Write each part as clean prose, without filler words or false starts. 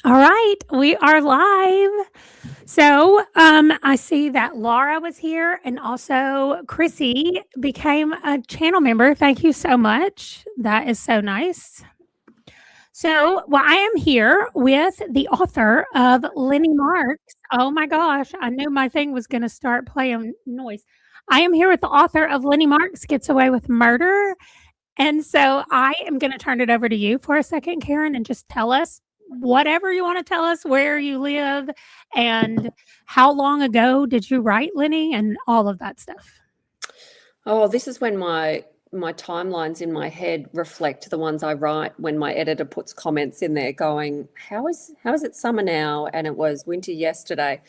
All right, we are live. So, I see that Laura was here and also Chrissy became a channel member. Thank you so much. That is so nice. So, well, I am here with the author of Lenny Marks. Oh my gosh, I knew my thing was going to start playing noise. I am here with the author of Lenny Marks Gets Away with Murder. And so I am going to turn it over to you for a second, Kerryn, and just tell us whatever you want to tell us, where you live, and how long ago did you write Lenny, and all of that stuff. Oh, this is when my timelines in my head reflect the ones I write when my editor puts comments in there going, how is it summer now? And it was winter yesterday.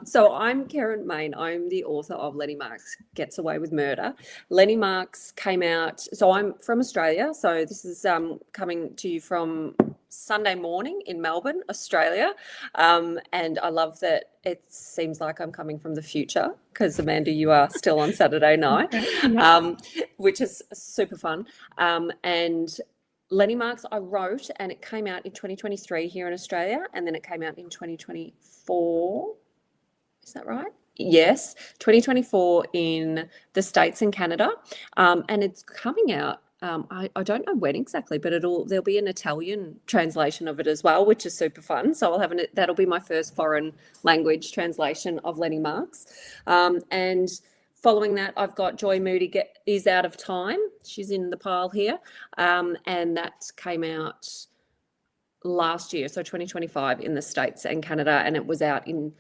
So I'm Kerryn Mayne. I'm the author of Lenny Marks Gets Away with Murder. Lenny Marks came out, so I'm from Australia. So this is coming to you from Sunday morning in Melbourne, Australia. And I love that it seems like I'm coming from the future because, Amanda, you are still on Saturday night, which is super fun. And Lenny Marks I wrote, and it came out in 2023 here in Australia, and then it came out in 2024. Is that right? Yes, 2024 in the States and Canada. And it's coming out. I don't know when exactly, but there'll be an Italian translation of it as well, which is super fun. So I'll have that'll be my first foreign language translation of Lenny Marks. And following that, I've got Joy Moody is Out of Time. She's in the pile here. And that came out last year, so 2025 in the States and Canada, and it was out in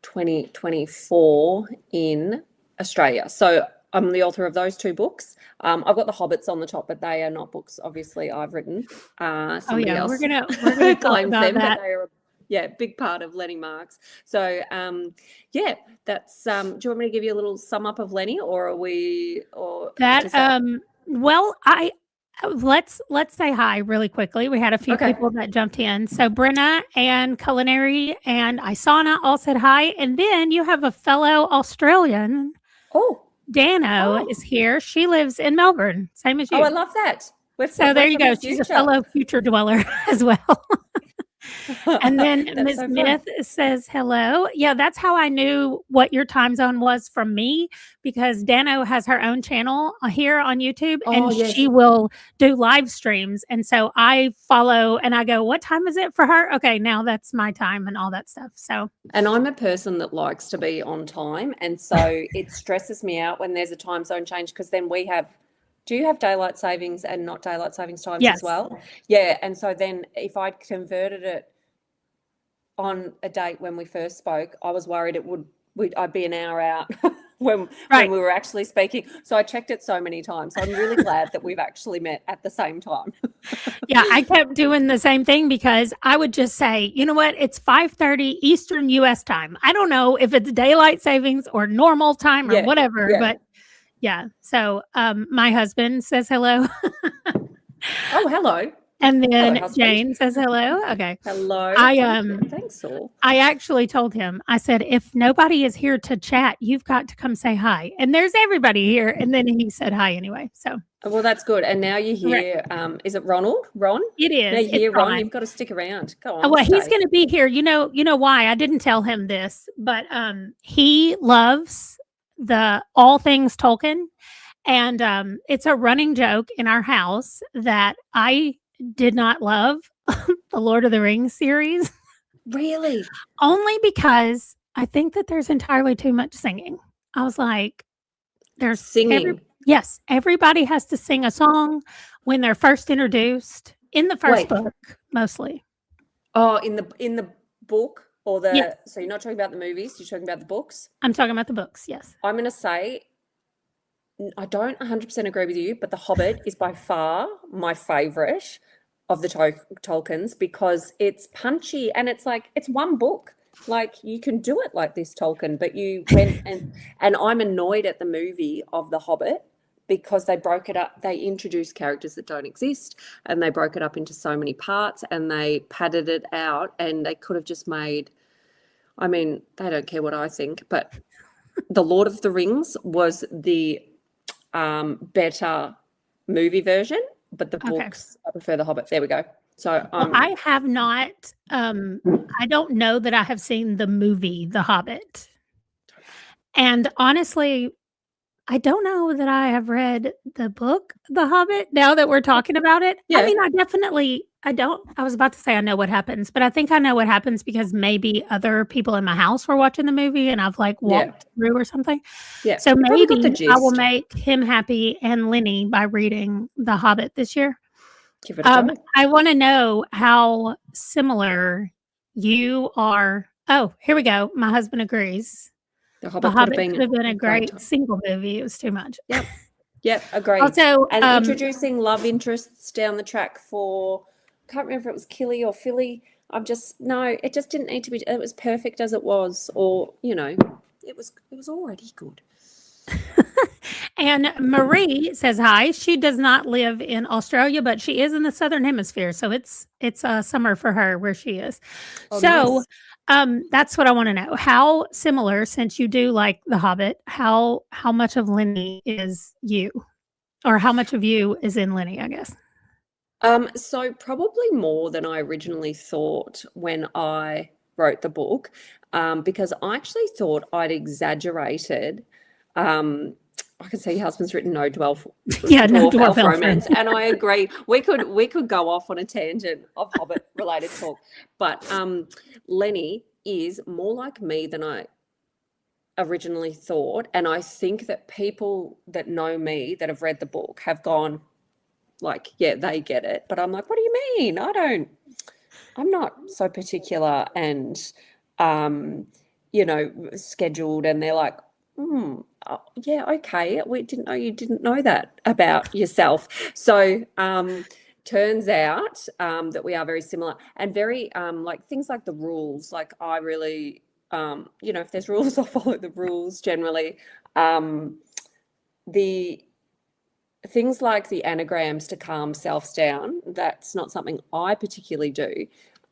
2024 in Australia. So I'm the author of those two books. I've got the Hobbits on the top, but they are not books. Obviously, I've written. Somebody else we're gonna claim them, but they are a big part of Lenny Marks. So that's. Do you want me to give you a little sum up of Lenny, or are we or that? Well, let's say hi really quickly. We had a few people that jumped in. So Brenna and Culinary and Isana all said hi, and then you have a fellow Australian. Oh. Dano is here. She lives in Melbourne, same as you. Oh, I love that. So there you go. She's a fellow future dweller as well. And then Ms. Smith says hello. Yeah, that's how I knew what your time zone was from me, because Dano has her own channel here on YouTube, and she will do live streams. And so I follow and I go, what time is it for her? Okay, now that's my time and all that stuff. So, and I'm a person that likes to be on time. And so it stresses me out when there's a time zone change, because then do you have daylight savings and not daylight savings times as well? Yeah. And so then if I'd converted it on a date when we first spoke, I was worried I'd be an hour out when we were actually speaking. So I checked it so many times. So I'm really glad that we've actually met at the same time. Yeah, I kept doing the same thing, because I would just say, you know what, it's 5:30 Eastern US time. I don't know if it's daylight savings or normal time or whatever, but yeah. So my husband says hello. Oh, hello. And then Jane says hello. Okay. Hello. Thanks, Saul. I actually told him, I said, if nobody is here to chat, you've got to come say hi. And there's everybody here. And then he said hi anyway. So. Well, that's good. And now you're here. Is it Ronald? Ron? It is. Now you're here, Ron. You've got to stick around. Go on. Well, he's going to be here. You know why? I didn't tell him this, but he loves the all things Tolkien. And it's a running joke in our house that I did not love the Lord of the Rings series. Really? Only because I think that there's entirely too much singing. I was like, there's singing. Yes, everybody has to sing a song when they're first introduced in the first book, mostly. Oh, in the book, or the so you're not talking about the movies, you're talking about the books? I'm talking about the books, yes. I'm going to say I don't 100% agree with you, but The Hobbit is by far my favorite of the Tolkiens, because it's punchy and it's like, it's one book. Like, you can do it like this, Tolkien, but you went and I'm annoyed at the movie of The Hobbit, because they broke it up. They introduced characters that don't exist, and they broke it up into so many parts, and they padded it out, and they could have just made, I mean, they don't care what I think, but The Lord of the Rings was the better movie version, but the books, I prefer The Hobbit. There we go. So Well, I have not, I don't know that I have seen the movie, The Hobbit. And honestly, I don't know that I have read the book, The Hobbit, now that we're talking about it. I yeah, mean, I was about to say I know what happens, but I think I know what happens because maybe other people in my house were watching the movie and I've, like, yeah, walked through or something. yeah. So You probably got the maybe I will gist. make him happy and Lenny by reading The Hobbit this year. Give it a go. I wanna know how similar you are. Oh, here we go. My husband agrees. The The Hobbit could have Hobbit been could have been a a great great time. single movie. It was too much. Yep. Yep, agreed. Also, And introducing love interests down the track for, I can't remember if it was Killy or Philly. No, it just didn't need to be, it was perfect as it was, or, it was already good. and Marie says hi. She does not live in Australia, but she is in the Southern Hemisphere, so it's summer for her where she is. Oh, So, nice. that's what I wanna know. How similar, since you do like The Hobbit, how much of Lenny is you? Or how much of you is in Lenny, I guess? So probably more than I originally thought when I wrote the book, because I actually thought I'd exaggerated. I can see your husband's written no Yeah, no dwarf dwarf elf elf romance, and I agree. We could go off on a tangent of Hobbit related talk, but Lenny is more like me than I originally thought, and I think that people that know me that have read the book have gone, like, yeah, they get it. But I'm like, what do you mean? I'm not so particular and, scheduled. And they're like, yeah, okay. We didn't know you didn't know that about yourself. So, turns out that we are very similar and very, like things like the rules. Like I really, if there's rules, I'll follow the rules generally. The things like the anagrams to calm selves down, that's not something I particularly do.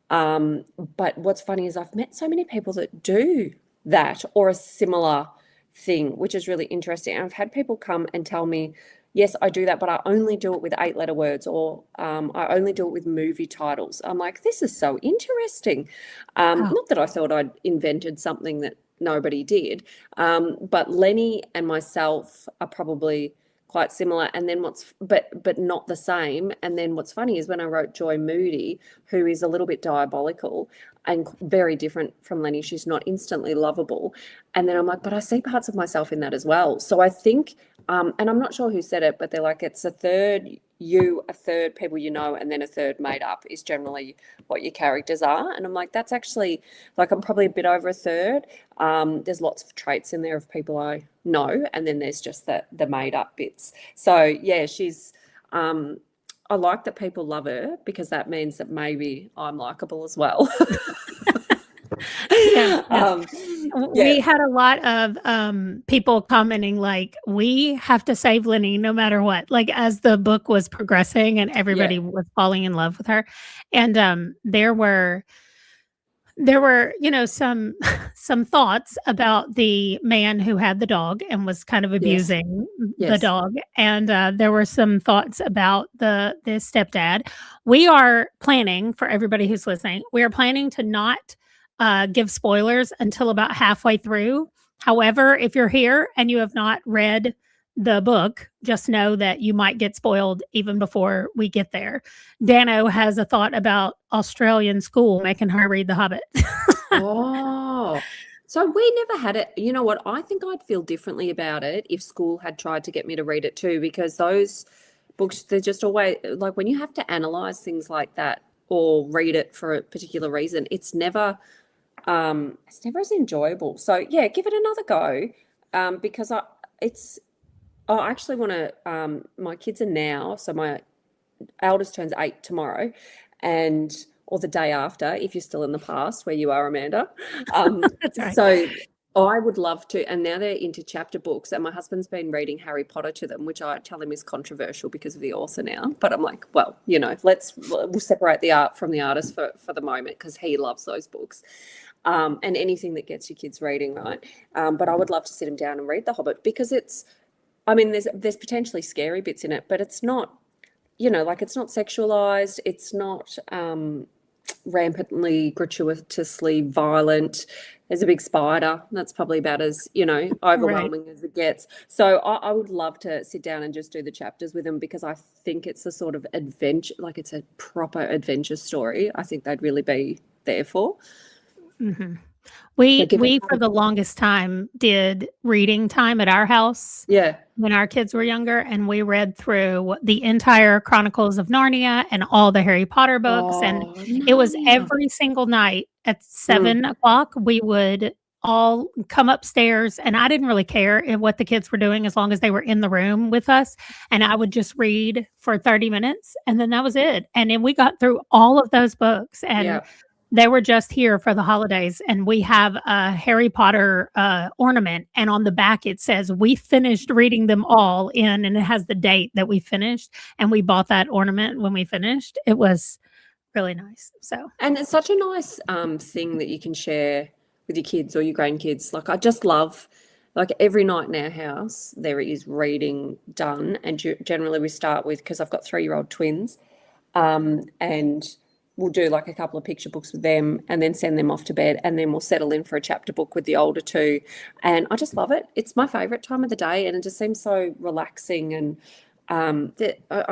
But what's funny is I've met so many people that do that or a similar thing, which is really interesting. And I've had people come and tell me, yes, I do that, but I only do it with 8-letter words, or I only do it with movie titles. I'm like, this is so interesting. Wow. Not that I thought I'd invented something that nobody did, but Lenny and myself are probably quite similar, and then but not the same. And then what's funny is when I wrote Joy Moody, who is a little bit diabolical and very different from Lenny, she's not instantly lovable, and then I'm like, but I see parts of myself in that as well. So I think, and I'm not sure who said it, but they're like, it's a third you, a third people you know, and then a third made up is generally what your characters are. And I'm like, that's actually, like, I'm probably a bit over a third. There's lots of traits in there of people I know, and then there's just the made up bits. So yeah, she's, I like that people love her because that means that maybe I'm likable as well. Yeah, no. We Yeah, had a lot of, people commenting like, "We have to save Lenny no matter what," like, as the book was progressing and yeah, everybody was falling in love with her, and, there were, some some thoughts about the man who had the dog and was kind of yes, abusing the yes. dog, and, there were some thoughts about the stepdad. We are planning, for everybody who's listening, we are planning to not, give spoilers until about halfway through. However, if you're here and you have not read the book, just know that you might get spoiled even before we get there. Dano has a thought about Australian school making her read The Hobbit. Oh, so we never had it. You know what? I think I'd feel differently about it if school had tried to get me to read it too, because those books, they're just always like when you have to analyze things like that or read it for a particular reason, it's never as enjoyable. So yeah, give it another go. Because I actually want to, my kids are now, so my eldest turns 8 tomorrow, and or the day after, if you're still in the past where you are, Amanda. That's right. So I would love to, and now they're into chapter books, and my husband's been reading Harry Potter to them, which I tell him is controversial because of the author now. But I'm like, well, we'll separate the art from the artist for the moment because he loves those books. And anything that gets your kids reading, right? But I would love to sit him down and read The Hobbit because there's potentially scary bits in it, but it's not. like it's not sexualized, it's not rampantly, gratuitously violent. There's a big spider. That's probably about as, overwhelming as it gets. So I would love to sit down and just do the chapters with them, because I think it's a sort of adventure, like it's a proper adventure story. I think they'd really be there for. Mm-hmm. We for the longest time did reading time at our house. Yeah. When our kids were younger, and we read through the entire Chronicles of Narnia and all the Harry Potter books. And it was every single night at 7 o'clock, we would all come upstairs, and I didn't really care what the kids were doing as long as they were in the room with us. And I would just read for 30 minutes, and then that was it. And then we got through all of those books, and they were just here for the holidays, and we have a Harry Potter ornament, and on the back it says we finished reading them all in, and it has the date that we finished, and we bought that ornament when we finished. It was really nice. And it's such a nice thing that you can share with your kids or your grandkids. Like, I just love, like, every night in our house there is reading done, and generally we start with, because I've got 3-year-old twins, and we'll do like a couple of picture books with them and then send them off to bed, and then we'll settle in for a chapter book with the older two. And I just love it. It's my favorite time of the day, and it just seems so relaxing. And I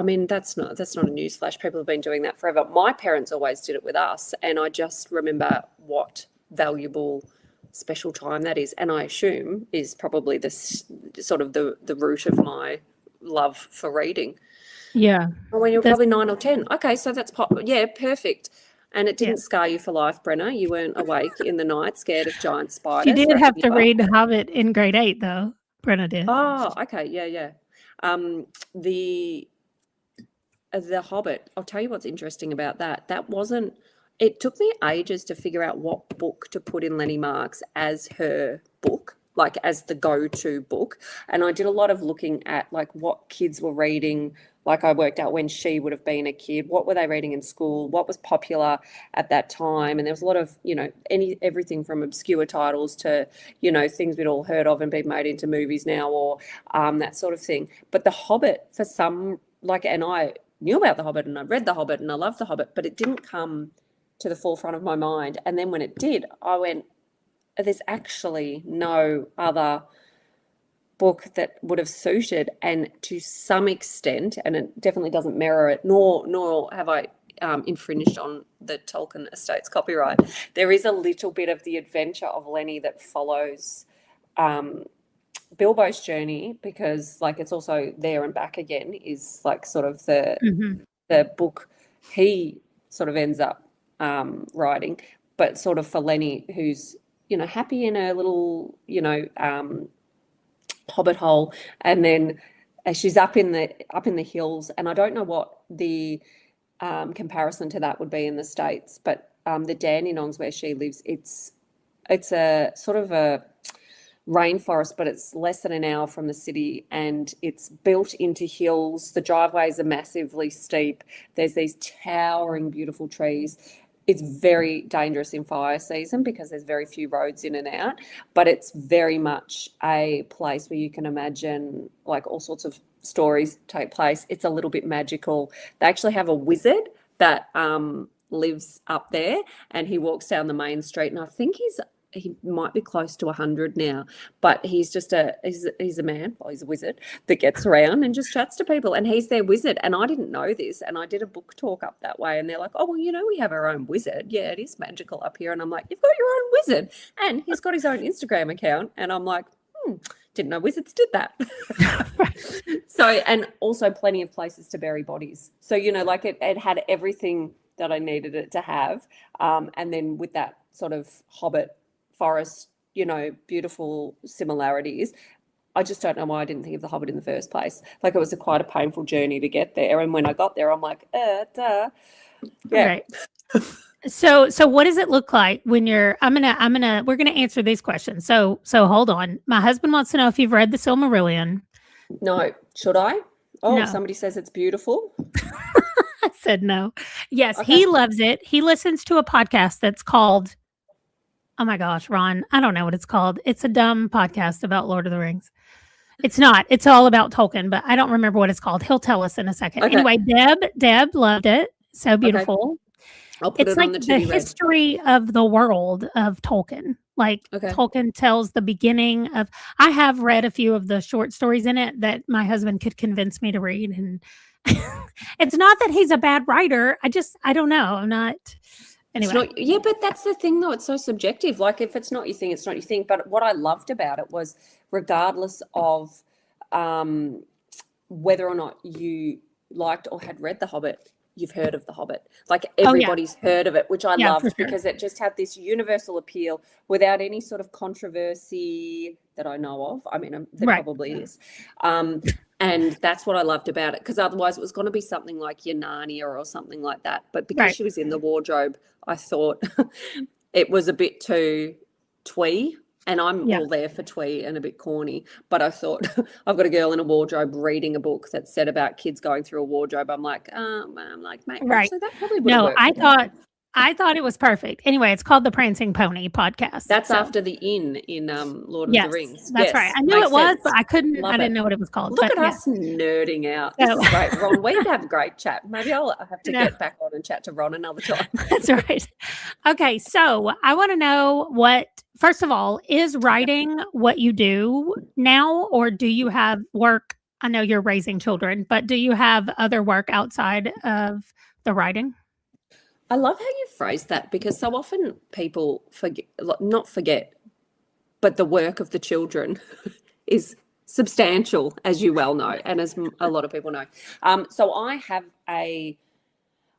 mean, that's not a newsflash. People have been doing that forever. My parents always did it with us, and I just remember what valuable, special time that is. And I assume is probably this sort of the root of my love for reading. Yeah. When you're probably 9 or 10. Okay, so that's perfect. And it didn't scar you for life, Brenna. You weren't awake in the night scared of giant spiders. She did have to read The Hobbit in grade 8, though. Brenna did. Oh, okay, yeah. The Hobbit. I'll tell you what's interesting about that. It took me ages to figure out what book to put in Lenny Marks as her book, like as the go-to book. And I did a lot of looking at like what kids were reading. Like, I worked out when she would have been a kid, what were they reading in school, what was popular at that time. And there was a lot of, everything from obscure titles to, things we'd all heard of and been made into movies now, or that sort of thing. But The Hobbit, for some, and I knew about The Hobbit and I read The Hobbit and I loved The Hobbit, but it didn't come to the forefront of my mind. And then when it did, I went, there's actually no other book that would have suited. And to some extent, and it definitely doesn't mirror it, nor have I infringed on the Tolkien Estate's copyright, there is a little bit of the adventure of Lenny that follows Bilbo's journey, because like it's also there and back again is like sort of the book he sort of ends up writing, but sort of for Lenny, who's happy in a little hobbit hole, and then she's up in the hills, and I don't know what the comparison to that would be in the States, but the Dandenongs where she lives, it's a sort of a rainforest, but it's less than an hour from the city, and it's built into hills. The driveways are massively steep. There's these towering, beautiful trees. It's very dangerous in fire season because there's very few roads in and out, but it's very much a place where you can imagine like all sorts of stories take place. It's a little bit magical. They actually have a wizard that lives up there, and he walks down the main street, and I think he might be close to 100 now, but he's just he's a man, well, he's a wizard that gets around and just chats to people, and he's their wizard. And I didn't know this, and I did a book talk up that way, and they're like, oh, well, we have our own wizard. Yeah, it is magical up here. And I'm like, you've got your own wizard, and he's got his own Instagram account. And I'm like, didn't know wizards did that. So, and also plenty of places to bury bodies. So, like it had everything that I needed it to have. And then with that sort of hobbit forest, beautiful similarities. I just don't know why I didn't think of The Hobbit in the first place. Like, it was quite a painful journey to get there. And when I got there, I'm like, duh. Yeah. Right. So what does it look like when we're going to answer these questions. So hold on. My husband wants to know if you've read The Silmarillion. No. Should I? Oh, no. Somebody says it's beautiful. I said no. Yes, Okay. He loves it. He listens to a podcast that's called, oh my gosh, Ron, I don't know what it's called. It's a dumb podcast about Lord of the Rings. It's not. It's all about Tolkien, but I don't remember what it's called. He'll tell us in a second. Okay. Anyway, Deb loved it. So Okay. beautiful. I'll put It's it on like the the to-be read. history of the world of Tolkien. Like Okay. Tolkien tells the beginning of. I have read a few of the short stories in it that my husband could convince me to read, and it's not that he's a bad writer. I don't know. I'm not. Anyway, It's not, yeah, but that's the thing though. It's so subjective. Like if it's not your thing, it's not your thing. But what I loved about it was, regardless of whether or not you liked or had read The Hobbit, you've heard of The Hobbit. Like everybody's heard of it, which I Yeah, loved for sure. because it just had this universal appeal without any sort of controversy that I know of. I mean, there Right. probably is. And that's what I loved about it, because otherwise it was going to be something like your Narnia or something like that. But because Right. she was in the wardrobe, I thought it was a bit too twee. And I'm Yeah. all there for twee and a bit corny. But I thought, I've got a girl in a wardrobe reading a book that said about kids going through a wardrobe. I'm like, mate, Right. actually, that probably would have No, worked. I thought it was perfect. Anyway, it's called the Prancing Pony podcast. That's so. after the inn in Lord of Yes, the Rings. that's yes, right. I knew makes it was, sense. but I Love didn't it. know what it was called. Look but at yeah. us nerding out. This So- is great, Ron. We'd have a great chat. Maybe I'll have to No. get back on and chat to Ron another time. That's right. Okay, so I want to know first of all, is writing what you do now, or do you have work? I know you're raising children, but do you have other work outside of the writing? I love how you phrase that, because so often people not forget, but the work of the children is substantial, as you well know, and as a lot of people know. So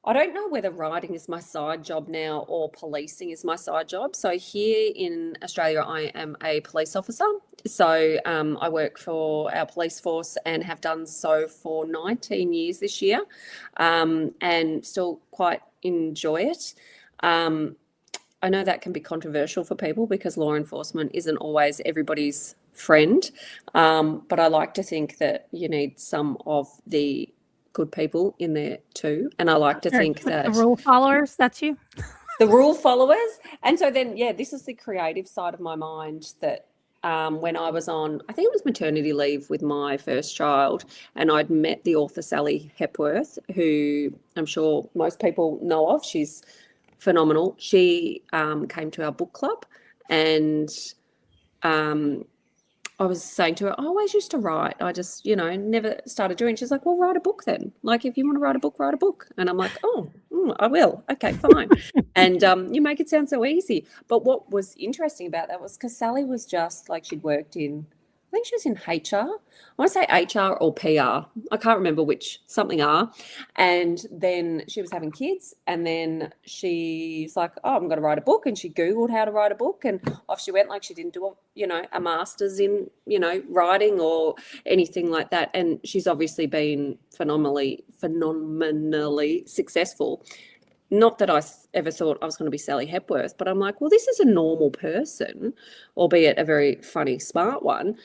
I don't know whether writing is my side job now or policing is my side job. So here in Australia, I am a police officer. So I work for our police force and have done so for 19 years this year, and still quite enjoy it. I know that can be controversial for people because law enforcement isn't always everybody's friend, but I like to think that you need some of the good people in there too, and I like to think that the rule followers, that's you. The rule followers. And so then, this is the creative side of my mind that when I was on, I think it was maternity leave with my first child, and I'd met the author Sally Hepworth, who I'm sure most people know of. She's phenomenal. She came to our book club, and I was saying to her, I always used to write. I just, never started doing. She's like, well, write a book then. Like, if you want to write a book, write a book. And I'm like, I will. Okay, fine. And you make it sound so easy. But what was interesting about that was because Sally was just like, she'd worked in, I think she was in HR. I want to say HR or PR. I can't remember which, something R. And then she was having kids, and then she's like, I'm going to write a book. And she Googled how to write a book, and off she went. Like, she didn't do a master's in, writing or anything like that. And she's obviously been phenomenally successful. Not that I ever thought I was going to be Sally Hepworth, but I'm like, well, this is a normal person, albeit a very funny, smart one,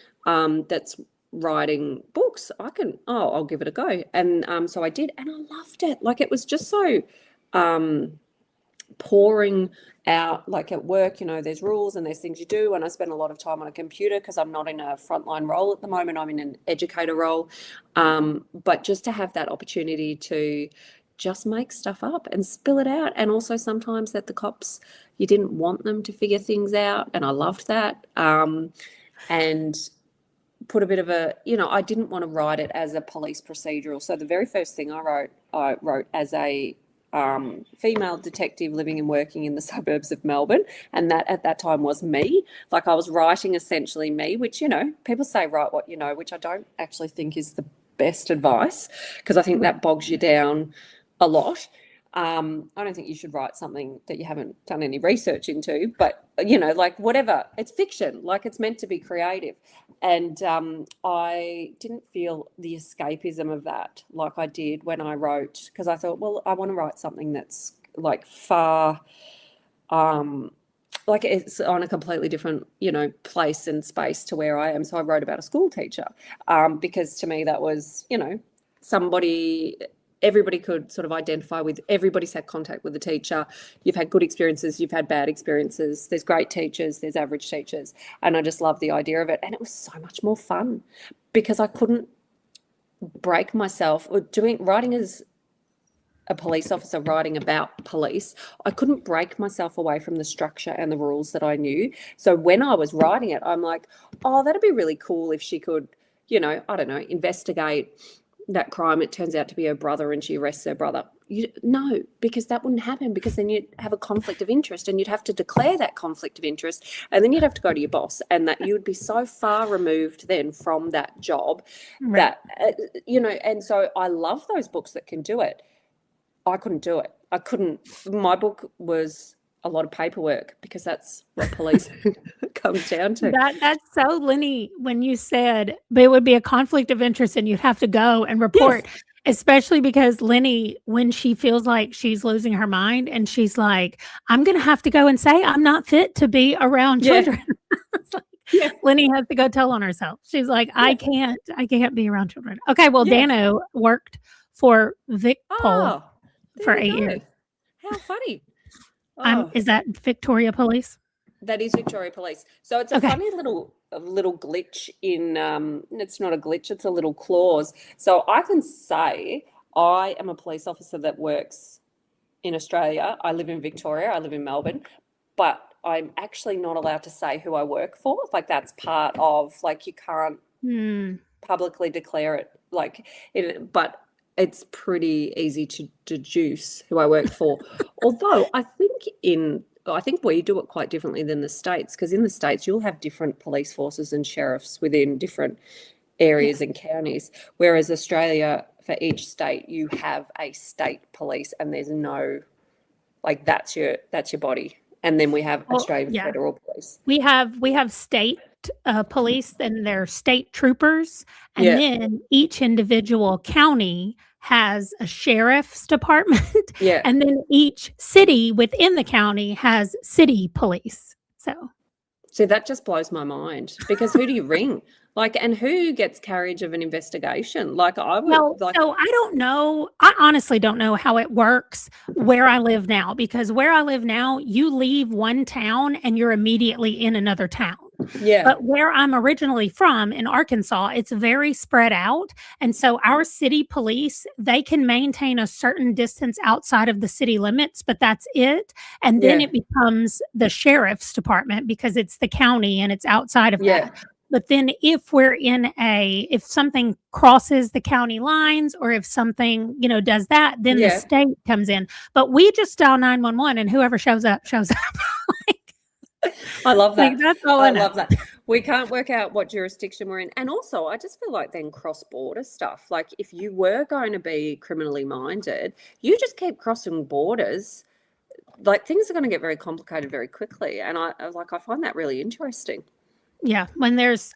that's writing books. I'll give it a go. And so I did, and I loved it. Like, it was just so pouring out, like at work, there's rules and there's things you do. And I spend a lot of time on a computer because I'm not in a frontline role at the moment. I'm in an educator role. But just to have that opportunity to just make stuff up and spill it out. And also sometimes that the cops, you didn't want them to figure things out. And I loved that. And put a bit of I didn't want to write it as a police procedural. So the very first thing I wrote as a female detective living and working in the suburbs of Melbourne. And that at that time was me. Like, I was writing essentially me, which, people say write what you know, which I don't actually think is the best advice, because I think that bogs you down a lot. I don't think you should write something that you haven't done any research into, but, like, whatever, it's fiction, like, it's meant to be creative. And I didn't feel the escapism of that like I did when I wrote, because I thought, well, I want to write something that's like far, like it's on a completely different, place and space to where I am. So I wrote about a school teacher, because to me that was, somebody everybody could sort of identify with. Everybody's had contact with the teacher. You've had good experiences, you've had bad experiences. There's great teachers, there's average teachers. And I just love the idea of it. And it was so much more fun because I couldn't break myself writing as a police officer, writing about police. I couldn't break myself away from the structure and the rules that I knew. So when I was writing it, I'm like, oh, that'd be really cool if she could, I don't know, investigate that crime. It turns out to be her brother and she arrests her brother. No, because that wouldn't happen, because then you'd have a conflict of interest and you'd have to declare that conflict of interest, and then you'd have to go to your boss, and that you would be so far removed then from that job that, and so I love those books that can do it. I couldn't do it. My book was a lot of paperwork, because that's what police comes down to. That's so Lenny, when you said, but it would be a conflict of interest and you'd have to go and report, especially because Lenny, when she feels like she's losing her mind and she's like, I'm going to have to go and say I'm not fit to be around children. Lenny has to go tell on herself. She's like, I can't be around children. Okay. Well, Dano worked for VicPol for 8 years. How funny. Is that Victoria Police? That is Victoria Police. So it's a funny little glitch in, it's not a glitch, it's a little clause. So I can say I am a police officer that works in Australia. I live in Victoria, I live in Melbourne, but I'm actually not allowed to say who I work for. Like, that's part of, like, you can't publicly declare it, but it's pretty easy to deduce who I work for. Although I think we do it quite differently than the States, because in the States you'll have different police forces and sheriffs within different areas and counties, whereas Australia, for each state, you have a state police, and there's no, like, that's your body. And then we have Australian Federal Police. We have state police, and they're state troopers, and then each individual county has a sheriff's department, and then each city within the county has city police. So that just blows my mind, because who do you ring? Like, and who gets carriage of an investigation? Like, I would. So I don't know. I honestly don't know how it works where I live now, because where I live now, you leave one town and you're immediately in another town. Yeah. But where I'm originally from, in Arkansas, it's very spread out. And so our city police, they can maintain a certain distance outside of the city limits, but that's it. And then it becomes the sheriff's department, because it's the county and it's outside of that. But then if if something crosses the county lines, or if something, does that, then the state comes in. But we just dial 911, and whoever shows up, shows up. I love that. Like, that's all I know. Love that. We can't work out what jurisdiction we're in. And also, I just feel like then cross-border stuff, like if you were going to be criminally minded, you just keep crossing borders, like, things are going to get very complicated very quickly. And I find that really interesting. Yeah,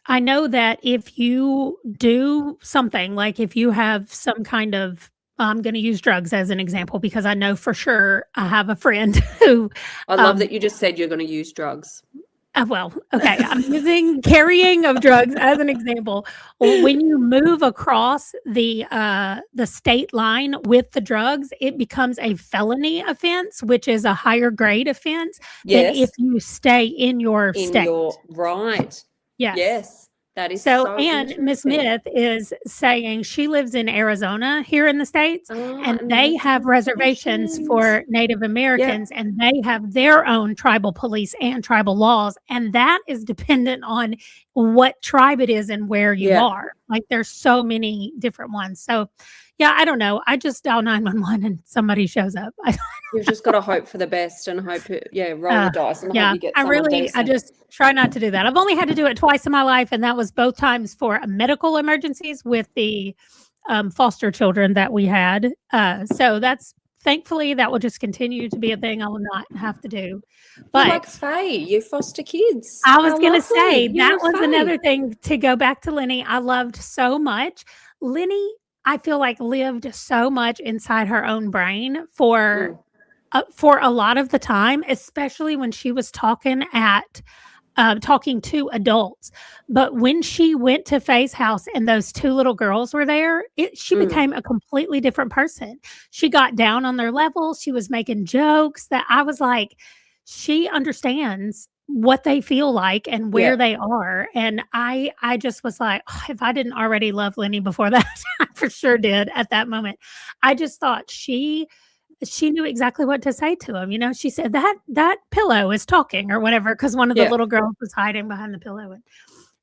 I know that if you do something, like if you have some kind of, I'm going to use drugs as an example, because I know for sure I have a friend who. I love that you just said you're going to use drugs. Well, okay, I'm using carrying of drugs as an example. When you move across the state line with the drugs, it becomes a felony offense, which is a higher grade offense than if you stay in your state. Right. Yes. Yes. That is so and Miss Smith is saying she lives in Arizona here in the States, and they have reservations for Native Americans, and they have their own tribal police and tribal laws, and that is dependent on what tribe it is and where you are. Like, there's so many different ones. So I don't know. I just dial 911 and somebody shows up. You've just got to hope for the best and hope, roll the dice and hope you get someone decent. I just try not to do that. I've only had to do it twice in my life, and that was both times for medical emergencies with the foster children that we had. So thankfully, that will just continue to be a thing I will not have to do. But you're like Faye, you foster kids. I was going to say, that was another thing, to go back to Lenny. I loved so much. Lenny, I feel like, lived so much inside her own brain for a lot of the time, especially when she was talking at talking to adults. But when she went to Faye's house and those two little girls were there, she became a completely different person. She got down on their level. She was making jokes that I was like, she understands what they feel like and where Yeah. they are. And I just was like, "Oh, if I didn't already love Lenny before that, I for sure did at that moment." I just thought she knew exactly what to say to him. She said, "That pillow is talking," or whatever, because one of the Yeah. little girls was hiding behind the pillow. And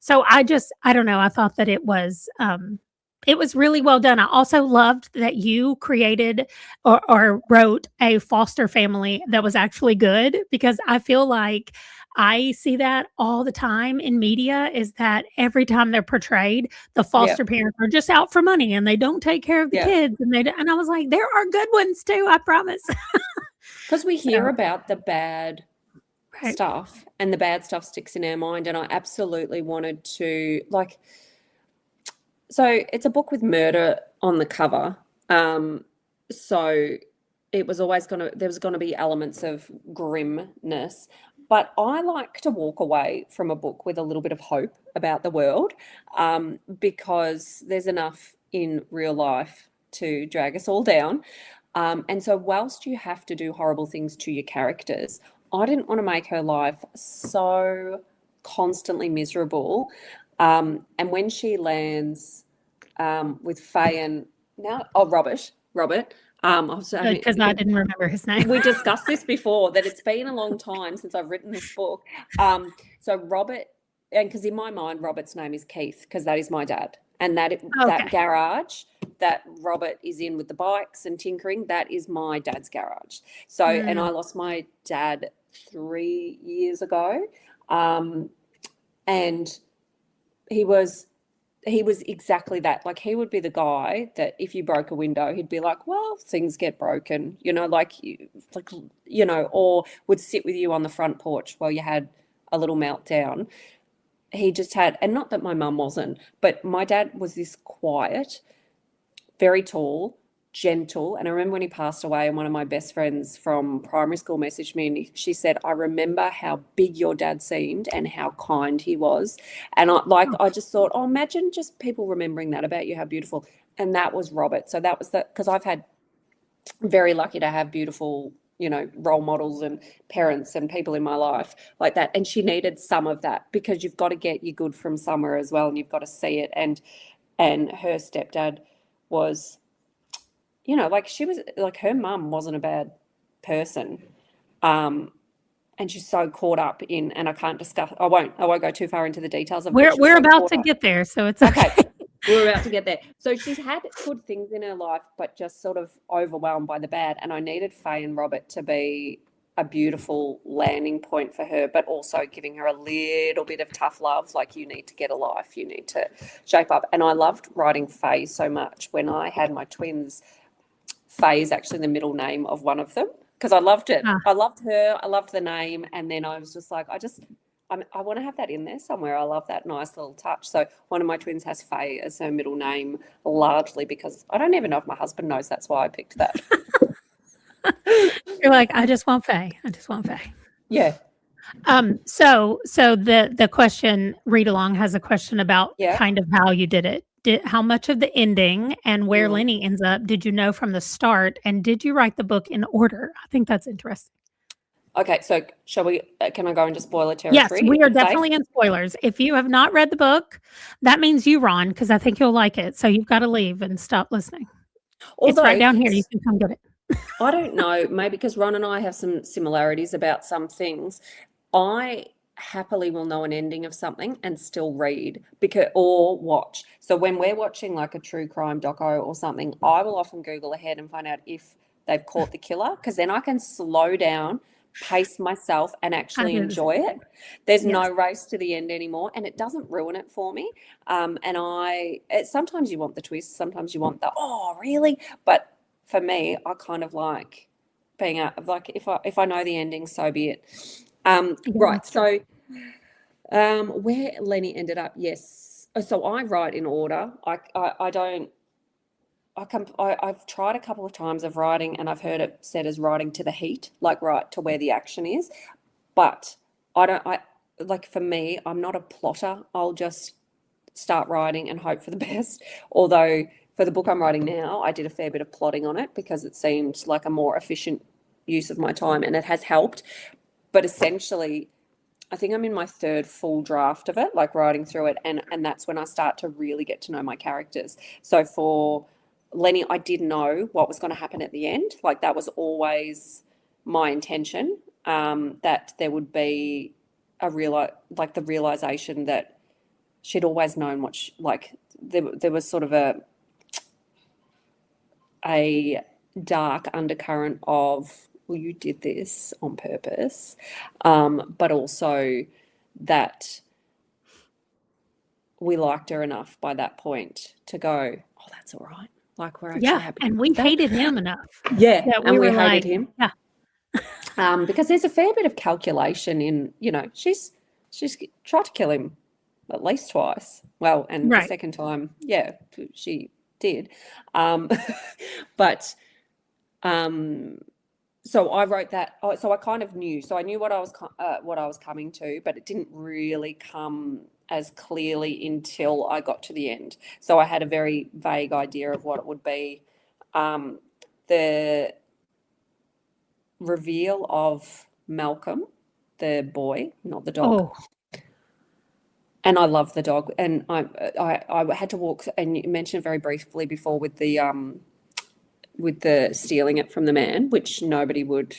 so I don't know, I thought that it was really well done. I also loved that you created or wrote a foster family that was actually good, because I feel like I see that all the time in media, is that every time they're portrayed, the Yeah. foster parents are just out for money and they don't take care of the Yeah. kids, and I was like, there are good ones too, I promise. Because we hear So, about the bad right. stuff, and the bad stuff sticks in our mind. And I absolutely wanted to, like, so it's a book with murder on the cover. So it was always there was going to be elements of grimness. But I like to walk away from a book with a little bit of hope about the world, because there's enough in real life to drag us all down. And so, whilst you have to do horrible things to your characters, I didn't want to make her life so constantly miserable. And when she lands with Faye and Robert, Because I didn't remember his name. we discussed this before, that it's been a long time since I've written this book. So Robert, and because in my mind, Robert's name is Keith, because that is my dad. And that Okay. garage that Robert is in with the bikes and tinkering, that is my dad's garage. So, and I lost my dad 3 years ago. And he was exactly that. Like, he would be the guy that if you broke a window, he'd be like, well, things get broken, or would sit with you on the front porch while you had a little meltdown. He just had, and not that my mum wasn't, but my dad was this quiet, very tall, gentle. And I remember when he passed away, and one of my best friends from primary school messaged me, and she said, I remember how big your dad seemed and how kind he was. And I just thought, oh, imagine just people remembering that about you, how beautiful. And that was Robert. So that was because I've had very lucky to have beautiful, role models and parents and people in my life like that. And she needed some of that, because you've got to get your good from somewhere as well, and you've got to see it. And her stepdad was, like, she was like, her mum wasn't a bad person. And she's so caught up in, and I won't go too far into the details of it. We're about to get there, so it's okay. We're about to get there. So she's had good things in her life, but just sort of overwhelmed by the bad. And I needed Faye and Robert to be a beautiful landing point for her, but also giving her a little bit of tough love. Like, you need to get a life, you need to shape up. And I loved writing Faye so much. When I had my twins, Faye is actually the middle name of one of them, because I loved it. I loved her. I loved the name. And then I was just like, I want to have that in there somewhere. I love that nice little touch. So one of my twins has Faye as her middle name, largely because I don't even know if my husband knows that's why I picked that. You're like, I just want Faye. I just want Faye. Yeah. So the question read along has a question about kind of how you did it. How much of the ending and where Lenny ends up did you know from the start, and did you write the book in order? I think that's interesting. Okay, so can I go into spoiler territory? Yes, we are definitely in spoilers. If you have not read the book, that means you, Ron, because I think you'll like it. So you've got to leave and stop listening. It's right down here. You can come get it. I don't know, maybe because Ron and I have some similarities about some things. I happily will know an ending of something and still read or watch. So when we're watching like a true crime doco or something, I will often Google ahead and find out if they've caught the killer, because then I can slow down, pace myself, and actually enjoy it. There's no race to the end anymore, and it doesn't ruin it for me. Sometimes you want the twist, sometimes you want the, oh, really? But for me, I kind of like being out of, like, if I know the ending, so be it. Right. So where Lenny ended up, yes. So I write in order. I've tried a couple of times of writing, and I've heard it said as writing to the heat, like right to where the action is. But like for me, I'm not a plotter. I'll just start writing and hope for the best. Although for the book I'm writing now, I did a fair bit of plotting on it because it seemed like a more efficient use of my time, and it has helped. But essentially, I think I'm in my third full draft of it, like writing through it, and that's when I start to really get to know my characters. So for Lenny, I did know what was going to happen at the end. Like that was always my intention, that there would be the realization that she'd always known what there was sort of a dark undercurrent of, well, you did this on purpose, but also that we liked her enough by that point to go, oh, that's all right. Like we're actually happy. And we hated him enough. Yeah, that and we were hated like, him. Yeah. Because there's a fair bit of calculation in, she's tried to kill him at least twice. Well, and the second time, yeah, she did. But so I wrote that. So I kind of knew. So I knew what I was coming to, but it didn't really come as clearly until I got to the end. So I had a very vague idea of what it would be. The reveal of Malcolm, the boy, not the dog. Oh. And I love the dog. And I had to walk, and you mentioned very briefly before with the stealing it from the man, which nobody would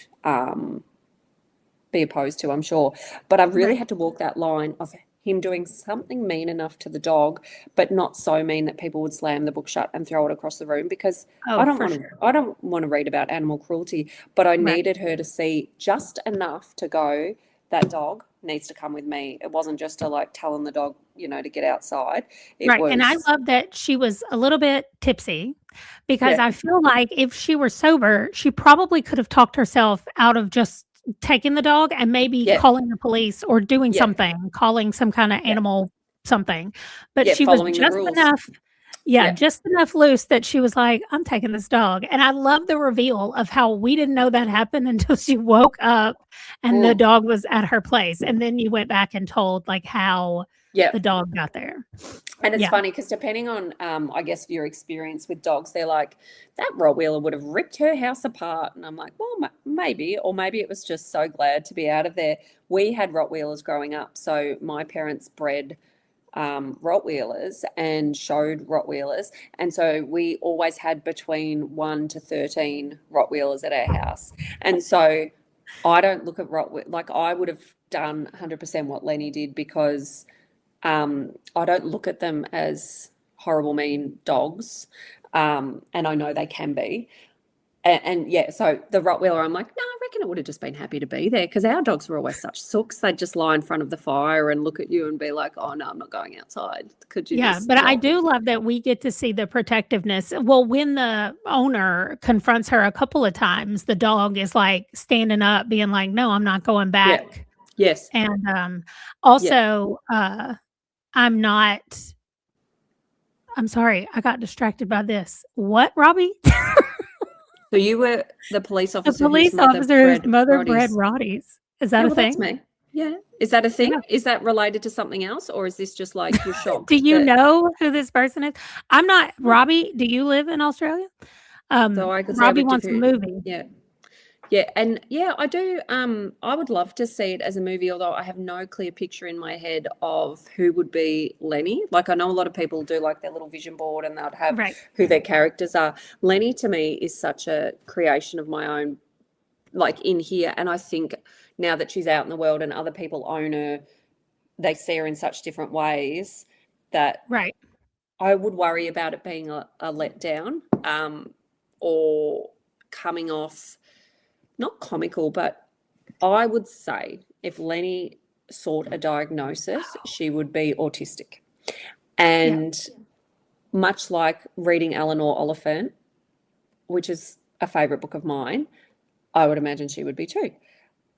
be opposed to, I'm sure. But I really had to walk that line of him doing something mean enough to the dog, but not so mean that people would slam the book shut and throw it across the room, because I don't want to read about animal cruelty, but I needed her to see just enough to go, that dog needs to come with me. It wasn't just to like telling the dog, to get outside. It was, and I love that she was a little bit tipsy, because I feel like if she were sober, she probably could have talked herself out of just taking the dog and maybe calling the police or doing something, calling some kind of animal something. But she was just enough. Just enough loose that she was like, I'm taking this dog. And I love the reveal of how we didn't know that happened until she woke up and the dog was at her place. And then you went back and told like how the dog got there. And it's funny because depending on, I guess, your experience with dogs, they're like, that Rottweiler would have ripped her house apart. And I'm like, well, maybe, or maybe it was just so glad to be out of there. We had Rottweilers growing up. So my parents bred Rottweilers and showed Rottweilers. And so we always had between 1 to 13 Rottweilers at our house. And so I don't look at Rottweiler, like I would have done 100% what Lenny did, because I don't look at them as horrible, mean dogs. And I know they can be. And so the Rottweiler, I'm like, no, I reckon it would have just been happy to be there, because our dogs were always such sooks. They'd just lie in front of the fire and look at you and be like, oh, no, I'm not going outside. Could you just but I do love that we get to see the protectiveness. Well, when the owner confronts her a couple of times, the dog is like standing up, being like, no, I'm not going back. Yeah. Yes. And also, I'm sorry, I got distracted by this. What, Robbie? So you were the police officer. The police officer whose mother bred Rotties. Is that a thing? That's me. Yeah. Is that a thing? Yeah. Is that related to something else, or is this just like you're shocked? Do you know who this person is? I'm not. Robbie, do you live in Australia? So I could Robbie wants a movie. Yeah. Yeah, and I do. I would love to see it as a movie, although I have no clear picture in my head of who would be Lenny. Like I know a lot of people do like their little vision board and they'd have who their characters are. Lenny to me is such a creation of my own, like in here. And I think now that she's out in the world and other people own her, they see her in such different ways that I would worry about it being a letdown, or coming off not comical, but I would say if Lenny sought a diagnosis, she would be autistic. And much like reading Eleanor Oliphant, which is a favourite book of mine, I would imagine she would be too.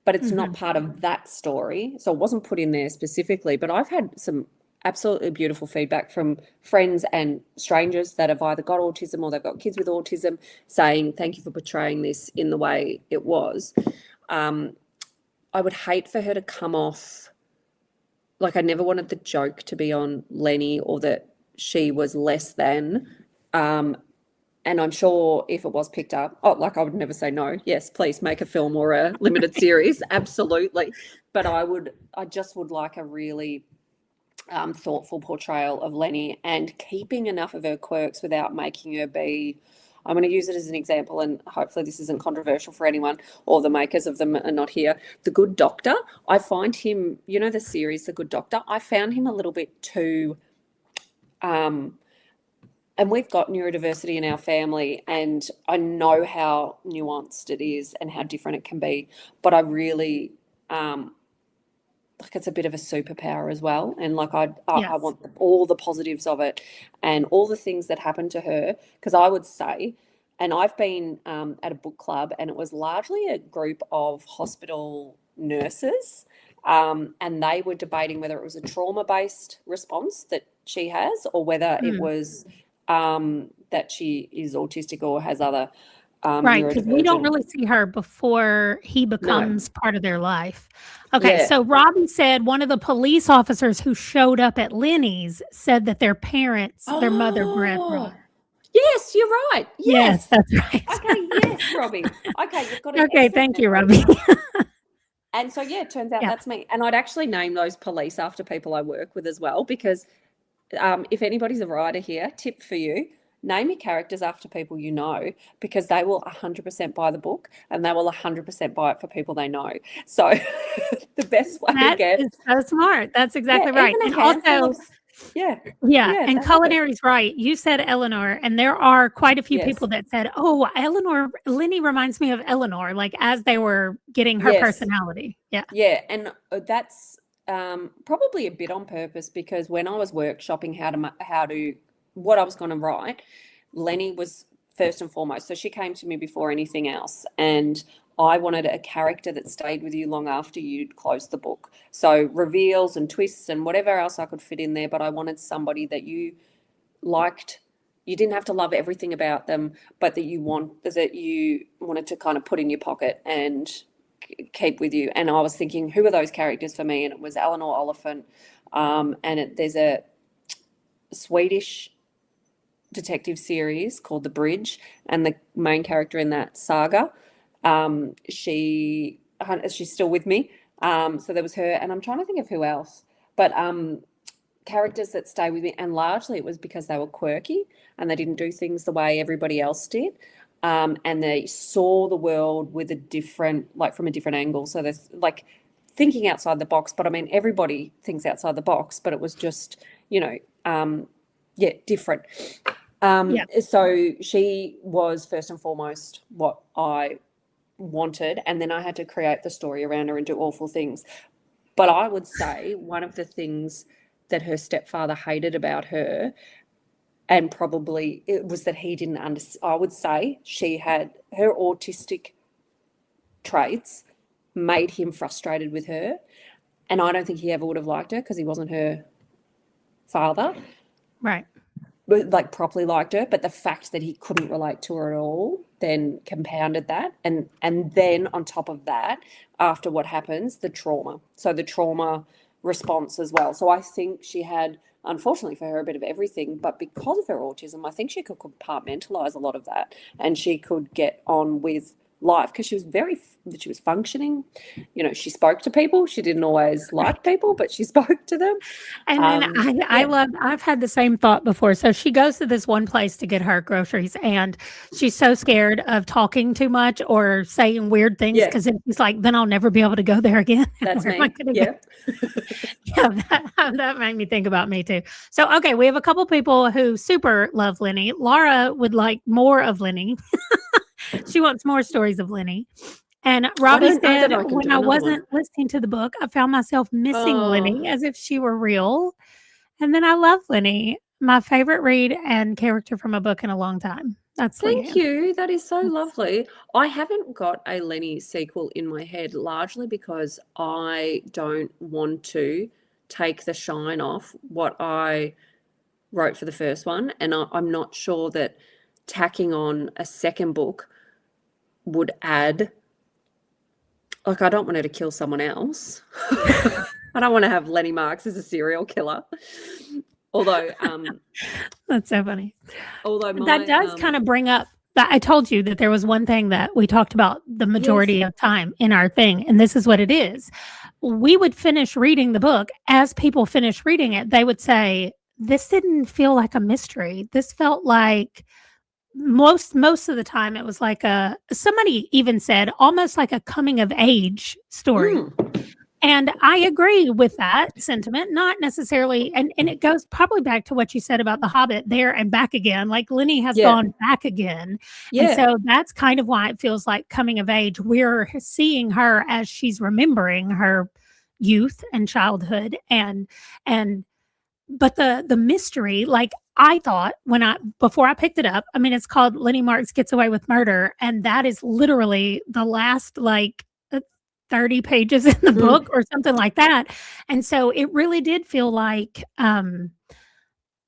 But it's not part of that story. So it wasn't put in there specifically. But I've had some absolutely beautiful feedback from friends and strangers that have either got autism or they've got kids with autism saying, thank you for portraying this in the way it was. I would hate for her to come off like I never wanted the joke to be on Lenny or that she was less than. And I'm sure if it was picked up, like I would never say no. Yes, please make a film or a limited series. Absolutely. But I just would like a really thoughtful portrayal of Lenny and keeping enough of her quirks without making her be. I'm going to use it as an example, and hopefully this isn't controversial for anyone, or the makers of them are not here. The Good Doctor, I find him, the series The Good Doctor, I found him a little bit too, and we've got neurodiversity in our family, and I know how nuanced it is and how different it can be, but I really, like it's a bit of a superpower as well. And like I Yes. want all the positives of it and all the things that happened to her. Because I would say, and I've been at a book club, and it was largely a group of hospital nurses, and they were debating whether it was a trauma-based response that she has or whether it was that she is autistic or has other Right, because we don't neurodivergent. really see her before he No. becomes part of their life. Okay, Yeah. so Robbie said one of the police officers who showed up at Lenny's said that their parents, their mother bred Oh, her. yes, you're right. Yes, Yes. that's right. Okay, yes, Robbie. Okay, you've got an Okay, excellent thank you, memory. Robbie. And so, yeah, it turns out Yeah. that's me. And I'd actually name those police after people I work with as well, because if anybody's a writer here, tip for you, name your characters after people you know, because they will 100% buy the book and they will 100% buy it for people they know. So the best way to That get, is so smart. That's exactly right. even a And handful also, of, yeah, and they love it. culinary's right. You said Eleanor, and there are quite a few people Yes, that said, "Oh, Lenny reminds me of Eleanor," like as they were getting her yes. personality. Yeah. Yeah, and that's probably a bit on purpose, because when I was workshopping what I was going to write, Lenny was first and foremost. So she came to me before anything else, and I wanted a character that stayed with you long after you'd closed the book. So reveals and twists and whatever else I could fit in there, but I wanted somebody that you liked. You didn't have to love everything about them, but that you wanted to kind of put in your pocket and keep with you. And I was thinking, who are those characters for me? And it was Eleanor Oliphant, and there's a Swedish detective series called The Bridge, and the main character in that, Saga, she's still with me. So there was her, and I'm trying to think of who else, but characters that stay with me, and largely it was because they were quirky and they didn't do things the way everybody else did. And they saw the world with from a different angle. So there's like thinking outside the box, but I mean, everybody thinks outside the box, but it was just, different. So she was first and foremost what I wanted, and then I had to create the story around her and do awful things. But I would say one of the things that her stepfather hated about her, and probably it was that he didn't understand. I would say she had her autistic traits made him frustrated with her, and I don't think he ever would have liked her because he wasn't her father, Right. like properly liked her. But the fact that he couldn't relate to her at all then compounded that, and then on top of that, after what happens, the trauma response as well. So I think she had, unfortunately for her, a bit of everything, but because of her autism, I think she could compartmentalize a lot of that, and she could get on with life because she was functioning. She spoke to people. She didn't always like people, but she spoke to them. And then I've had the same thought before. So she goes to this one place to get her groceries, and she's so scared of talking too much or saying weird things, because she's like, then I'll never be able to go there again. That's Where me. am I gonna go? That made me think about me too. So, okay, we have a couple people who super love Lenny. Laura would like more of Lenny. She wants more stories of Lenny. And Robbie don't know said, that I can when do I another wasn't one. listening to the book, I found myself missing Lenny Oh, as if she were real. And then I love Lenny, my favorite read and character from a book in a long time. That's thank Leanne. you. That is so lovely. I haven't got a Lenny sequel in my head, largely because I don't want to take the shine off what I wrote for the first one. And I'm not sure that tacking on a second book would add, like, I don't want her to kill someone else. I don't want to have Lenny Marks as a serial killer. Although, That's so funny. although That does kind of bring up that I told you that there was one thing that we talked about the majority of time in our thing, and this is what it is. We would finish reading the book. As people finish reading it, they would say, "This didn't feel like a mystery. This felt like." Most of the time it was like somebody even said almost like a coming of age story. And I agree with that sentiment, not necessarily, and it goes probably back to what you said about The Hobbit there and back again. Like Lenny has gone back again. And so that's kind of why it feels like coming of age. We're seeing her as she's remembering her youth and childhood but the mystery, like I thought before I picked it up, I mean, it's called Lenny Marks Gets Away with Murder, and that is literally the last 30 pages in the book or something like that. And so it really did feel like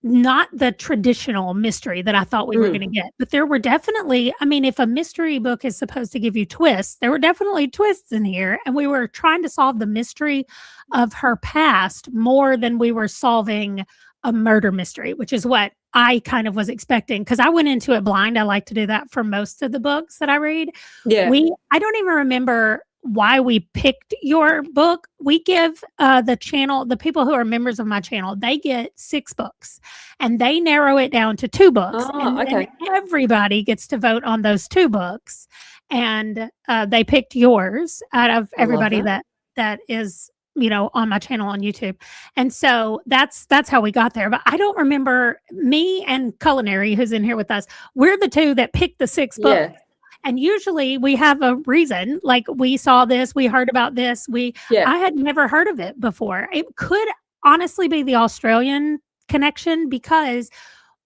not the traditional mystery that I thought we were going to get, but there were definitely, I mean, if a mystery book is supposed to give you twists, there were definitely twists in here. And we were trying to solve the mystery of her past more than we were solving a murder mystery, which is what I kind of was expecting because I went into it blind. I like to do that for most of the books that I read. I don't even remember why we picked your book. We give the people who are members of my channel, they get 6 books and they narrow it down to 2 books. Then everybody gets to vote on those 2 books. And they picked yours out of everybody that is, on my channel on YouTube. And so that's how we got there. But I don't remember me and Culinary, who's in here with us. We're the 2 that picked the 6 books. And usually we have a reason, like we saw this, we heard about this. I had never heard of it before. It could honestly be the Australian connection because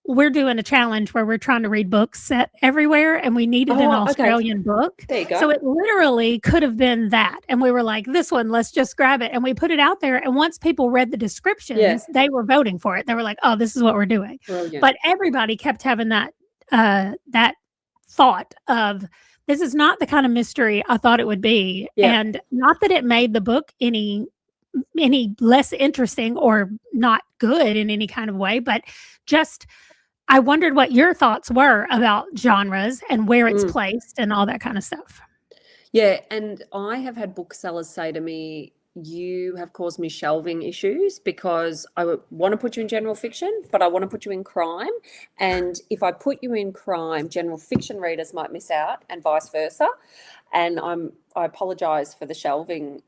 we're doing a challenge where we're trying to read books set everywhere and we needed an Australian book. There you go. So it literally could have been that. And we were like, this one, let's just grab it. And we put it out there. And once people read the descriptions, they were voting for it. They were like, oh, this is what we're doing. Brilliant. But everybody kept having that thought of this is not the kind of mystery I thought it would be. And not that it made the book any less interesting or not good in any kind of way, but just I wondered what your thoughts were about genres and where it's placed and all that kind of stuff. Yeah, and I have had booksellers say to me, you have caused me shelving issues because I want to put you in general fiction, but I want to put you in crime. And if I put you in crime, general fiction readers might miss out and vice versa. And I apologize for the shelving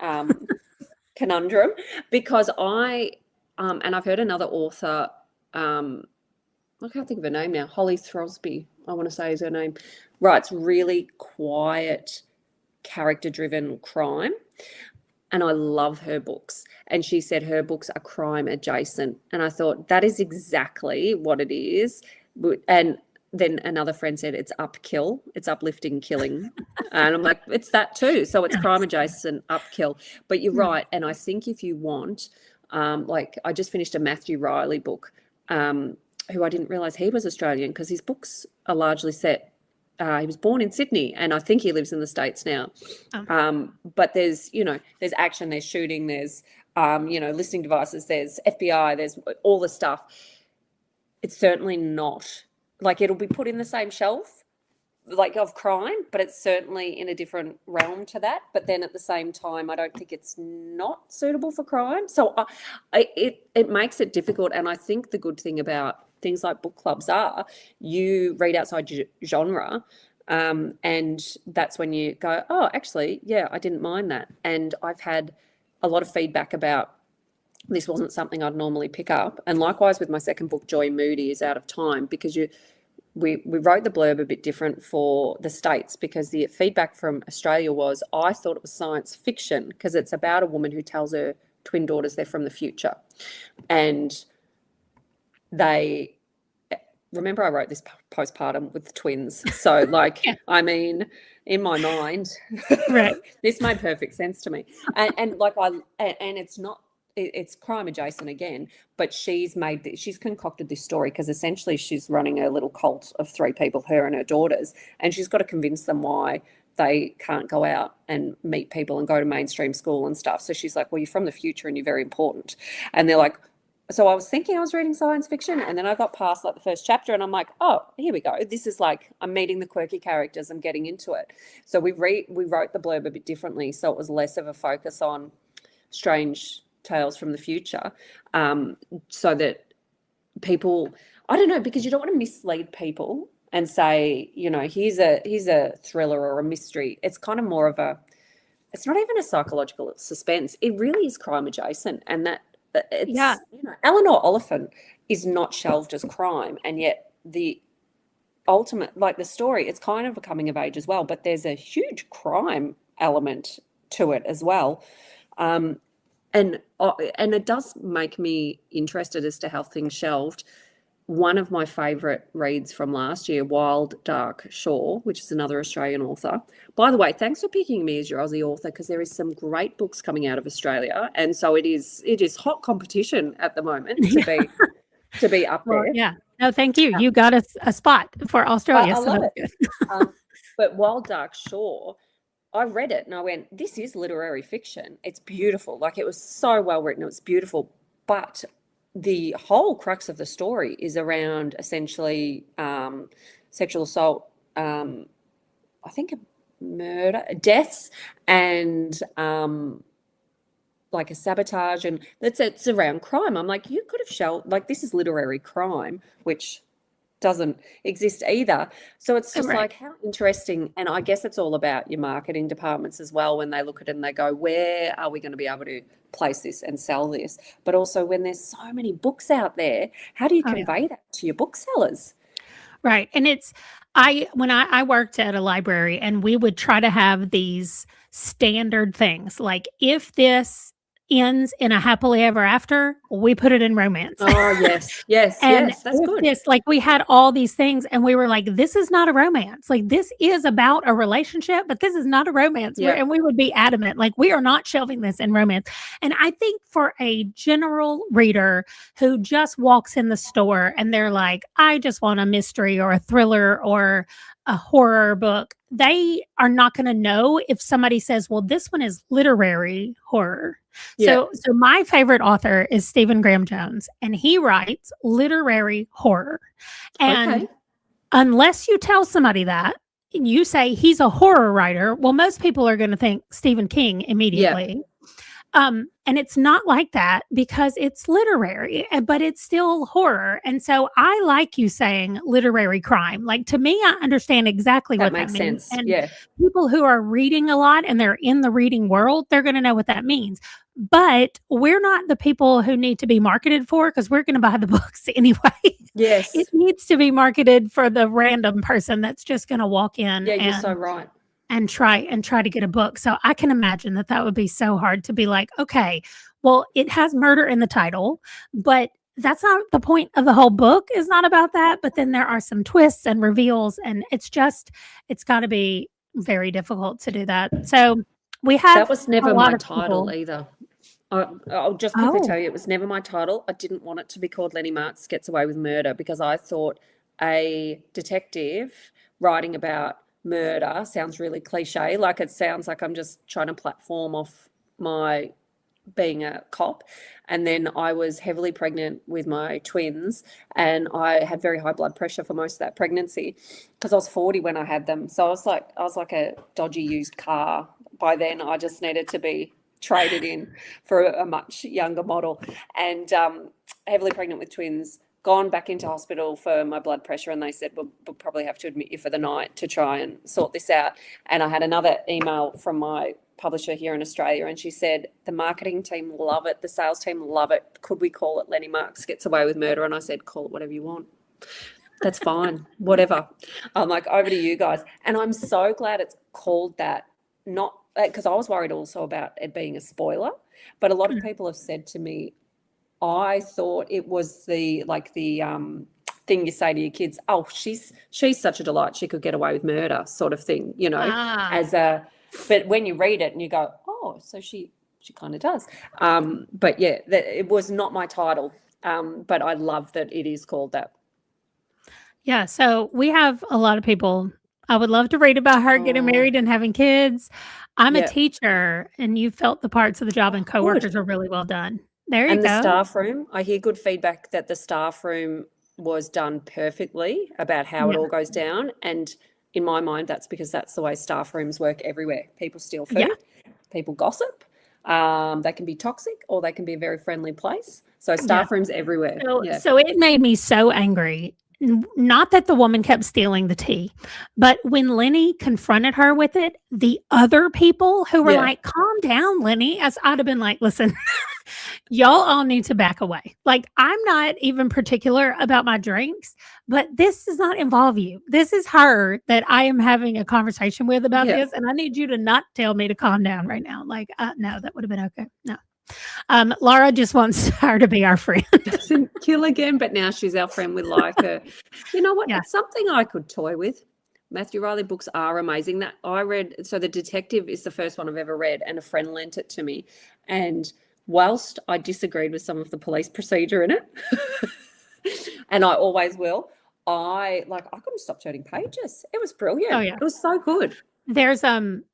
conundrum because and I've heard another author, I can't think of her name now, Holly Throsby, I want to say is her name, writes really quiet, character-driven crime. And I love her books. And she said her books are crime adjacent. And I thought that is exactly what it is. And then another friend said it's upkill, it's uplifting killing. And I'm like, it's that too. So it's crime adjacent, upkill. But you're right. And I think if you want, I just finished a Matthew Riley book, who I didn't realize he was Australian because his books are largely set. He was born in Sydney and I think he lives in the States now. But there's action, there's shooting, there's, listening devices, there's FBI, there's all the stuff. It's certainly not like it'll be put in the same shelf like of crime, but it's certainly in a different realm to that. But then at the same time, I don't think it's not suitable for crime. So it makes it difficult. And I think the good thing about things like book clubs are you read outside your genre, and that's when you go, oh, actually, yeah, I didn't mind that. And I've had a lot of feedback about this wasn't something I'd normally pick up. And likewise with my second book, Joy Moody, is out of time because we wrote the blurb a bit different for the States because the feedback from Australia was I thought it was science fiction because it's about a woman who tells her twin daughters they're from the future. And remember I wrote this postpartum with the twins. So I mean, in my mind, right. This made perfect sense to me. And it's crime adjacent again, but she's concocted this story because essentially she's running a little cult of 3 people, her and her daughters, and she's got to convince them why they can't go out and meet people and go to mainstream school and stuff. So she's like, well, you're from the future and you're very important. And they're like, so I was thinking I was reading science fiction, and then I got past like the first chapter and I'm like, oh, here we go. This is like, I'm meeting the quirky characters and getting into it. So we wrote the blurb a bit differently. So it was less of a focus on strange tales from the future, so that people, I don't know, because you don't want to mislead people and say, you know, here's a thriller or a mystery. It's kind of more of it's not even a psychological suspense. It really is crime adjacent, and that it's, you know, Eleanor Oliphant is not shelved as crime, and yet the ultimate, like the story, it's kind of a coming of age as well, but there's a huge crime element to it as well. And it does make me interested as to how things shelved. One of my favourite reads from last year, Wild Dark Shore, which is another Australian author. By the way, thanks for picking me as your Aussie author, because there is some great books coming out of Australia, and so it is hot competition at the moment to be up there. Yeah. No, thank you. You got a spot for Australia. I love it. But Wild Dark Shore, I read it and I went, this is literary fiction. It's beautiful. Like, it was so well written. It was beautiful, but the whole crux of the story is around essentially sexual assault, I think murder, deaths, and like a sabotage, and it's around crime. I'm like, you could have shown, like, this is literary crime, which doesn't exist either. So it's just like, how interesting. And I guess it's all about your marketing departments as well, when they look at it and they go, where are we going to be able to place this and sell this? But also, when there's so many books out there, how do you convey that to your booksellers? Right. And when I worked at a library, and we would try to have these standard things, like, if this ends in a happily ever after, we put it in romance. Oh, yes, yes, and yes, that's good. Like, we had all these things, and we were like, this is not a romance. Like, this is about a relationship, but this is not a romance. Yeah. And we would be adamant, like, we are not shelving this in romance. And I think for a general reader who just walks in the store and they're like, I just want a mystery or a thriller or a horror book, they are not going to know if somebody says, well, this one is literary horror. Yeah. So my favorite author is Stephen Graham Jones, and he writes literary horror. And unless you tell somebody that, and you say he's a horror writer, well, most people are going to think Stephen King immediately. Yeah. And it's not like that, because it's literary, but it's still horror. And so I like you saying literary crime. Like, to me, I understand exactly what that means. Sense. And people who are reading a lot and they're in the reading world, they're going to know what that means. But we're not the people who need to be marketed for, because we're going to buy the books anyway. Yes. It needs to be marketed for the random person that's just going to walk in. Yeah, you're so right. And try to get a book. So I can imagine that would be so hard to be like, okay, well, it has murder in the title, but that's not the point of the whole book, is not about that. But then there are some twists and reveals, and it's got to be very difficult to do that. So we have, that was never my title either. I'll just quickly tell you, it was never my title. I didn't want it to be called Lenny Marks Gets Away with Murder, because I thought a detective writing about murder sounds really cliche. Like, it sounds like I'm just trying to platform off my being a cop. And then I was heavily pregnant with my twins, and I had very high blood pressure for most of that pregnancy, because I was 40 when I had them. So I was like a dodgy used car. By then, I just needed to be traded in for a much younger model, and heavily pregnant with twins. Gone back into hospital for my blood pressure, and they said, we'll probably have to admit you for the night to try and sort this out. And I had another email from my publisher here in Australia, and she said, the marketing team love it, the sales team love it. Could we call it Lenny Marks Gets Away with Murder? And I said, call it whatever you want. That's fine, whatever. I'm like, over to you guys. And I'm so glad it's called that, not because I was worried also about it being a spoiler, but a lot of people have said to me, I thought it was the thing you say to your kids, oh, she's such a delight, she could get away with murder, sort of thing, you know, but when you read it and you go, oh, so she kind of does. But yeah, it was not my title, but I love that it is called that. Yeah, so we have a lot of people I would love to read about her getting Oh, married and having kids. I'm a yeah. teacher, and you felt the parts of the job Oh, and good. coworkers are really well done. There you And the go. staff room, I hear good feedback that the staff room was done perfectly about how it Yeah. all goes down. And in my mind, that's because that's the way staff rooms work everywhere. People steal Yeah. food, people gossip. They can be toxic or they can be a very friendly place. So Yeah. staff rooms everywhere. So Yeah. so it made me so angry. Not that the woman kept stealing the tea, but when Lenny confronted her with it, the other people who were Yeah. like, "Calm down, Lenny," as I'd have been like, "Listen, y'all all need to back away. Like, I'm not even particular about my drinks, but this does not involve you. This is her that I am having a conversation with about Yeah. this, and I need you to not tell me to calm down right now." Like, no, that would have been okay. No. Laura just wants her to be our friend. Doesn't kill again, but now she's our friend. We like her. You know what? Yeah. It's something I could toy with. Matthew Riley books are amazing. That I read, so The Detective is the first one I've ever read, and a friend lent it to me. And whilst I disagreed with some of the police procedure in it, and I always will, I couldn't stop turning pages. It was brilliant. Oh, yeah. It was so good. There's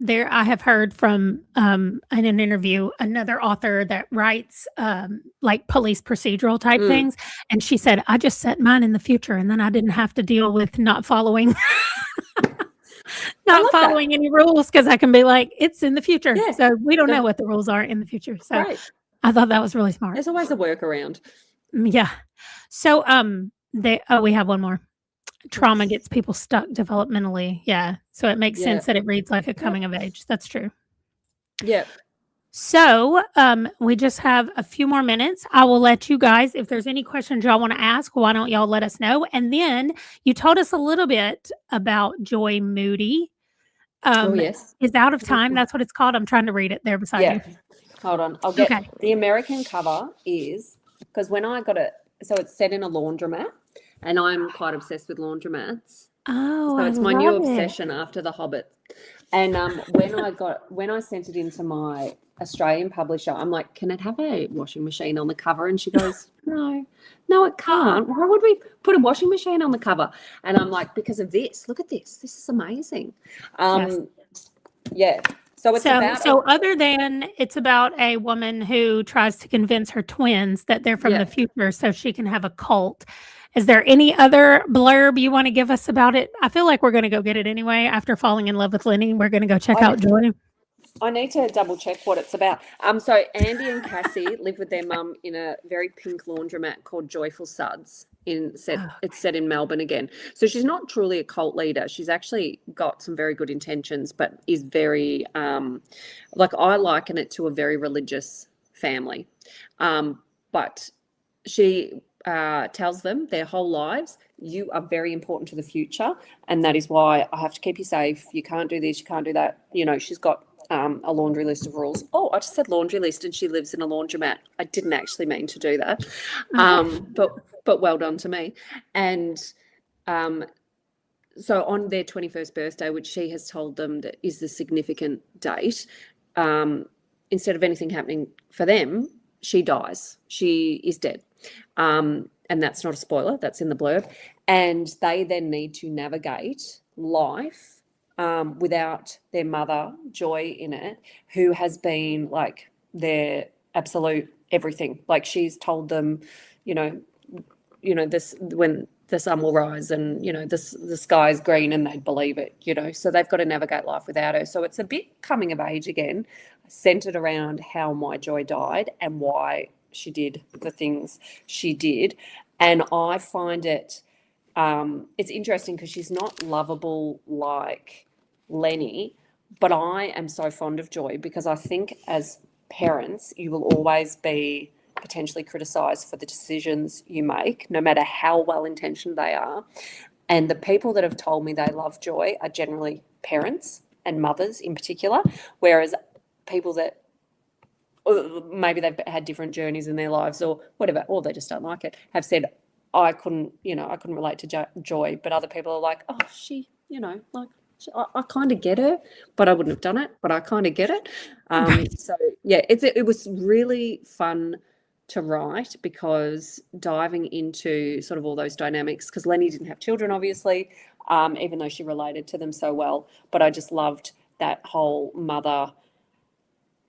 there I have heard from in an interview another author that writes like police procedural type things, and she said, "I just set mine in the future, and then I didn't have to deal with not following not following any rules because I can be like, it's in the future." Yeah. So we don't know what the rules are in the future. So Great. I thought that was really smart. There's always a workaround. Yeah. So we have one more. Trauma gets people stuck developmentally. Yeah. So it makes sense that it reads like a coming of age. That's true. Yeah. So we just have a few more minutes. I will let you guys, if there's any questions y'all want to ask, why don't y'all let us know? And then you told us a little bit about Joy Moody. Oh, yes. Is Out of Time. That's what it's called. I'm trying to read it there beside you. Hold on. I'll get Okay. the American cover is because when I got it, so it's set in a laundromat, and I'm quite obsessed with laundromats. Oh, So I it's my new love it. obsession after The Hobbit. And when I sent it into my Australian publisher, I'm like, can it have a washing machine on the cover? And she goes, no, it can't. Why would we put a washing machine on the cover? And I'm like, because of this. Look at this. This is amazing. Yes. Yeah. So it's other than it's about a woman who tries to convince her twins that they're from the future so she can have a cult. Is there any other blurb you want to give us about it? I feel like we're going to go get it anyway. After falling in love with Lenny, we're going to go check out Joy. I need to double check what it's about. So Andy and Cassie live with their mum in a very pink laundromat called Joyful Suds. It's set in Melbourne again. So she's not truly a cult leader. She's actually got some very good intentions, but is very I liken it to a very religious family. But she tells them their whole lives, you are very important to the future, and that is why I have to keep you safe. You can't do this, you can't do that. You know, she's got a laundry list of rules. Oh, I just said laundry list, and she lives in a laundromat. I didn't actually mean to do that, but well done to me. And so on their 21st birthday, which she has told them that is the significant date, instead of anything happening for them, she dies. She is dead. And that's not a spoiler, that's in the blurb. And they then need to navigate life without their mother, Joy, in it, who has been like their absolute everything. Like she's told them, this when the sun will rise and, the sky's green, and they'd believe it, So they've got to navigate life without her. So it's a bit coming of age again, centered around how my Joy died and why she did the things she did. And I find it it's interesting because she's not lovable like Lenny, but I am so fond of Joy because I think as parents you will always be potentially criticised for the decisions you make, no matter how well-intentioned they are. And the people that have told me they love Joy are generally parents and mothers in particular, whereas people that maybe they've had different journeys in their lives or whatever, or they just don't like it, have said, I couldn't relate to Joy, but other people are like, oh, she, I kind of get her, but I wouldn't have done it, but I kind of get it. So yeah, it was really fun to write because diving into sort of all those dynamics, because Lenny didn't have children, obviously, even though she related to them so well. But I just loved that whole mother,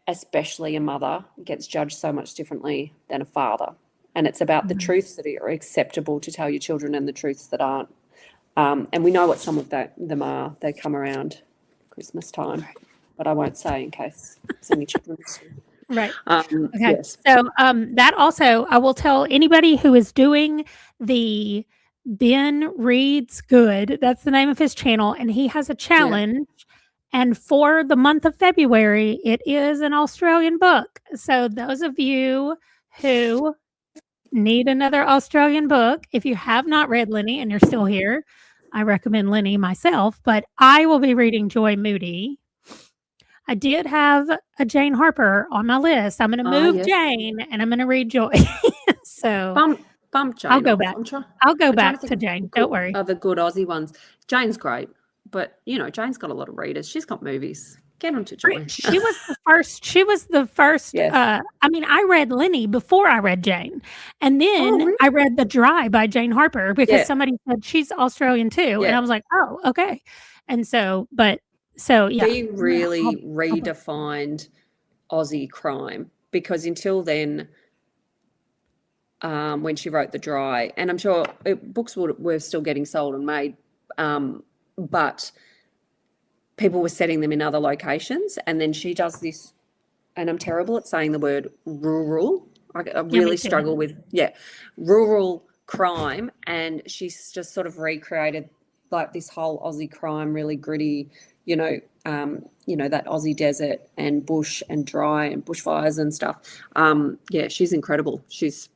especially a mother, gets judged so much differently than a father. And it's about the truths that are acceptable to tell your children and the truths that aren't. And we know what some of them are. They come around Christmas time, but I won't say in case it's any children. Right. Okay. Yes. So that also, I will tell anybody who is doing the Ben Reads Good, that's the name of his channel, and he has a challenge. And for the month of February, it is an Australian book. So those of you who need another Australian book, if you have not read Lenny and you're still here, I recommend Lenny myself, but I will be reading Joy Moody. I did have a Jane Harper on my list. I'm going to move Jane and I'm going to read Joy. So bump Jane. I'll go back. I'll go back to Jane. Don't worry. Other good Aussie ones. Jane's great, but Jane's got a lot of readers. She's got movies. Get onto Joy. She was the first. Yes. I read Lenny before I read Jane, and then really? I read The Dry by Jane Harper because somebody said she's Australian too, and I was like, oh, okay. And so, she really redefined Aussie crime, because until then, when she wrote The Dry, and I'm sure books were still getting sold and made, but people were setting them in other locations, and then she does this, and I'm terrible at saying the word rural. I really struggle with rural crime, and she's just sort of recreated like this whole Aussie crime, really gritty, that Aussie desert and bush and dry and bushfires and stuff. She's incredible. She's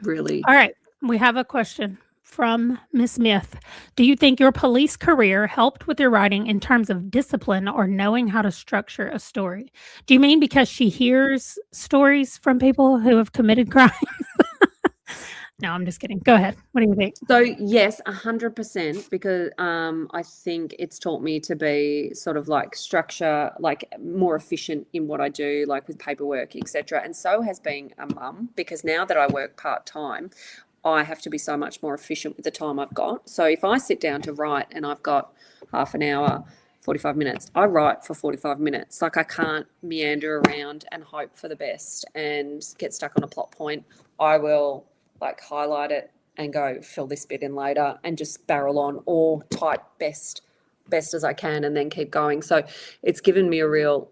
really. All right, we have a question from Miss Smith. Do you think your police career helped with your writing in terms of discipline or knowing how to structure a story? Do you mean because she hears stories from people who have committed crimes? No, I'm just kidding. Go ahead. What do you think? So yes, 100%, because I think it's taught me to be sort of like structure, like more efficient in what I do, like with paperwork, etc. And so has being a mum, because now that I work part-time, I have to be so much more efficient with the time I've got. So if I sit down to write and I've got half an hour, 45 minutes, I write for 45 minutes. Like, I can't meander around and hope for the best and get stuck on a plot point. I will like highlight it and go fill this bit in later and just barrel on, or type best as I can and then keep going. So it's given me a real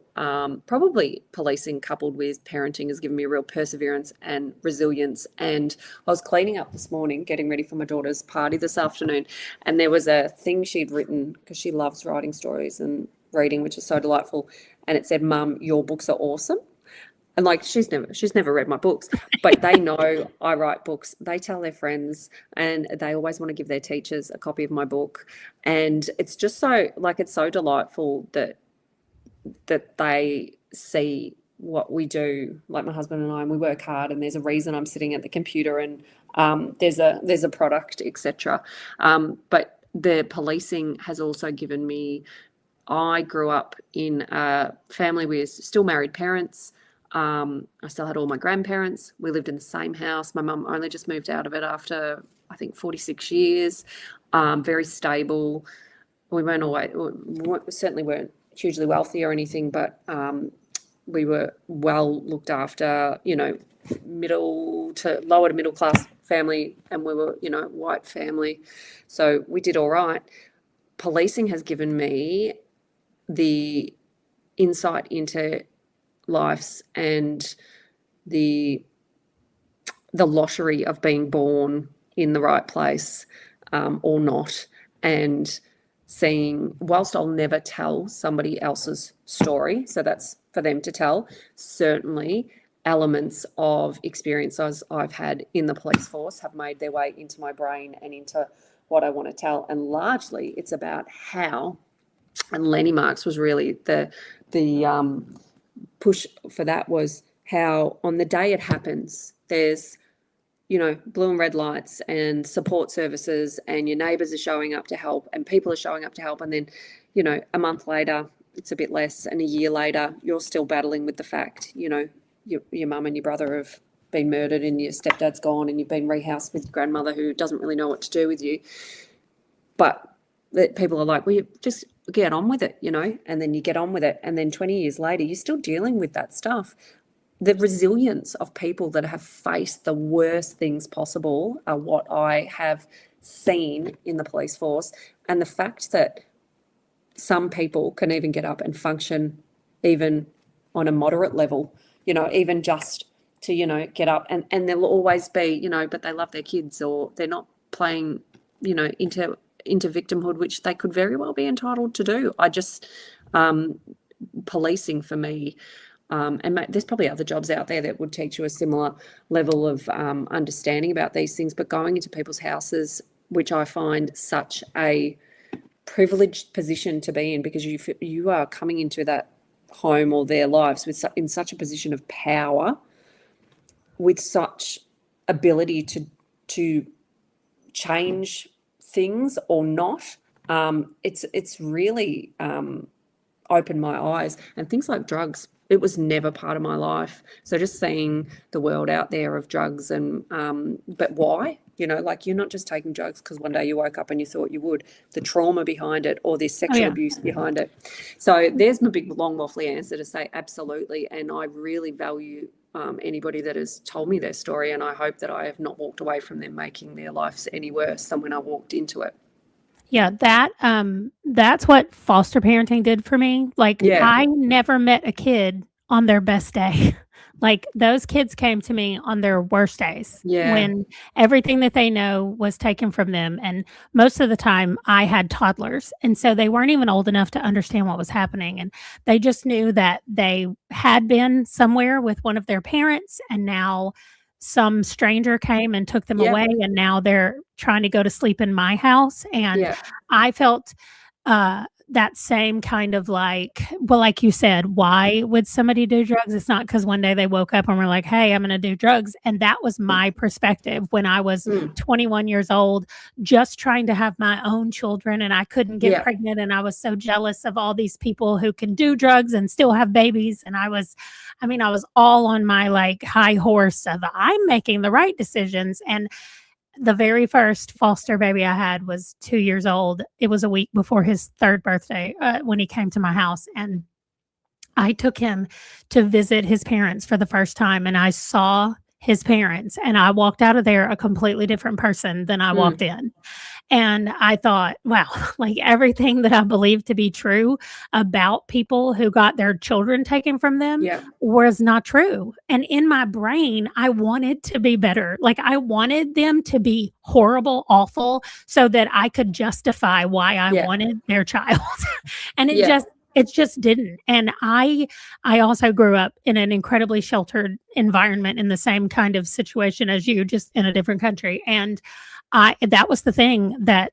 probably policing coupled with parenting has given me a real perseverance and resilience. And I was cleaning up this morning, getting ready for my daughter's party this afternoon, and there was a thing she'd written, because she loves writing stories and reading, which is so delightful, and it said, "Mum, your books are awesome." And like, she's never read my books, but they know I write books. They tell their friends, and they always want to give their teachers a copy of my book. And it's just so, like, it's so delightful that they see what we do, like my husband and I, and we work hard, and there's a reason I'm sitting at the computer, and there's a product, etc. But the policing has also given me, I grew up in a family with still married parents. I still had all my grandparents. We lived in the same house. My mum only just moved out of it after, I think, 46 years. Very stable. We certainly weren't hugely wealthy or anything, but we were well looked after, middle to lower to middle class family, and we were, white family. So we did all right. Policing has given me the insight into lives and the lottery of being born in the right place or not, and seeing, whilst I'll never tell somebody else's story, so that's for them to tell, certainly elements of experiences I've had in the police force have made their way into my brain and into what I want to tell. And largely it's about how, and Lenny Marks was really the push for that, was how on the day it happens, there's, blue and red lights and support services, and your neighbours are showing up to help, and people are showing up to help. And then, a month later, it's a bit less, and a year later, you're still battling with the fact, your mum and your brother have been murdered, and your stepdad's gone, and you've been rehoused with your grandmother who doesn't really know what to do with you. but people are like, well, you just get on with it, and then you get on with it. And then 20 years later, you're still dealing with that stuff. The resilience of people that have faced the worst things possible are what I have seen in the police force. And the fact that some people can even get up and function even on a moderate level, even just to, get up and there'll always be, but they love their kids, or they're not playing, into victimhood, which they could very well be entitled to do. I just, policing for me, and there's probably other jobs out there that would teach you a similar level of understanding about these things, but going into people's houses, which I find such a privileged position to be in, because you are coming into that home or their lives in such a position of power, with such ability to change things or not. It's really opened my eyes. And things like drugs, it was never part of my life. So just seeing the world out there of drugs, and but why? Like, you're not just taking drugs because one day you woke up and you thought you would. The trauma behind it, or the sexual abuse behind it. So there's my big long waffly answer to say absolutely. And I really value anybody that has told me their story, and I hope that I have not walked away from them making their lives any worse than when I walked into it. Yeah, that's what foster parenting did for me. Like, I never met a kid on their best day. Like, those kids came to me on their worst days, when everything that they know was taken from them. And most of the time I had toddlers, and so they weren't even old enough to understand what was happening. And they just knew that they had been somewhere with one of their parents, and now some stranger came and took them away, and now they're trying to go to sleep in my house. And I felt that same kind of like you said, why would somebody do drugs? It's not because one day they woke up and were like, hey, I'm going to do drugs. And that was my perspective when I was 21 years old, just trying to have my own children, and I couldn't get pregnant. And I was so jealous of all these people who can do drugs and still have babies. And I was all on my like high horse of I'm making the right decisions. And the very first foster baby I had was 2 years old. It was a week before his third birthday when he came to my house. And I took him to visit his parents for the first time. And I saw his parents, and I walked out of there a completely different person than I walked in. And I thought, wow, like everything that I believed to be true about people who got their children taken from them was not true. And in my brain, I wanted to be better. Like, I wanted them to be horrible, awful, so that I could justify why I wanted their child. And it just didn't. And I also grew up in an incredibly sheltered environment, in the same kind of situation as you, just in a different country. And that was the thing that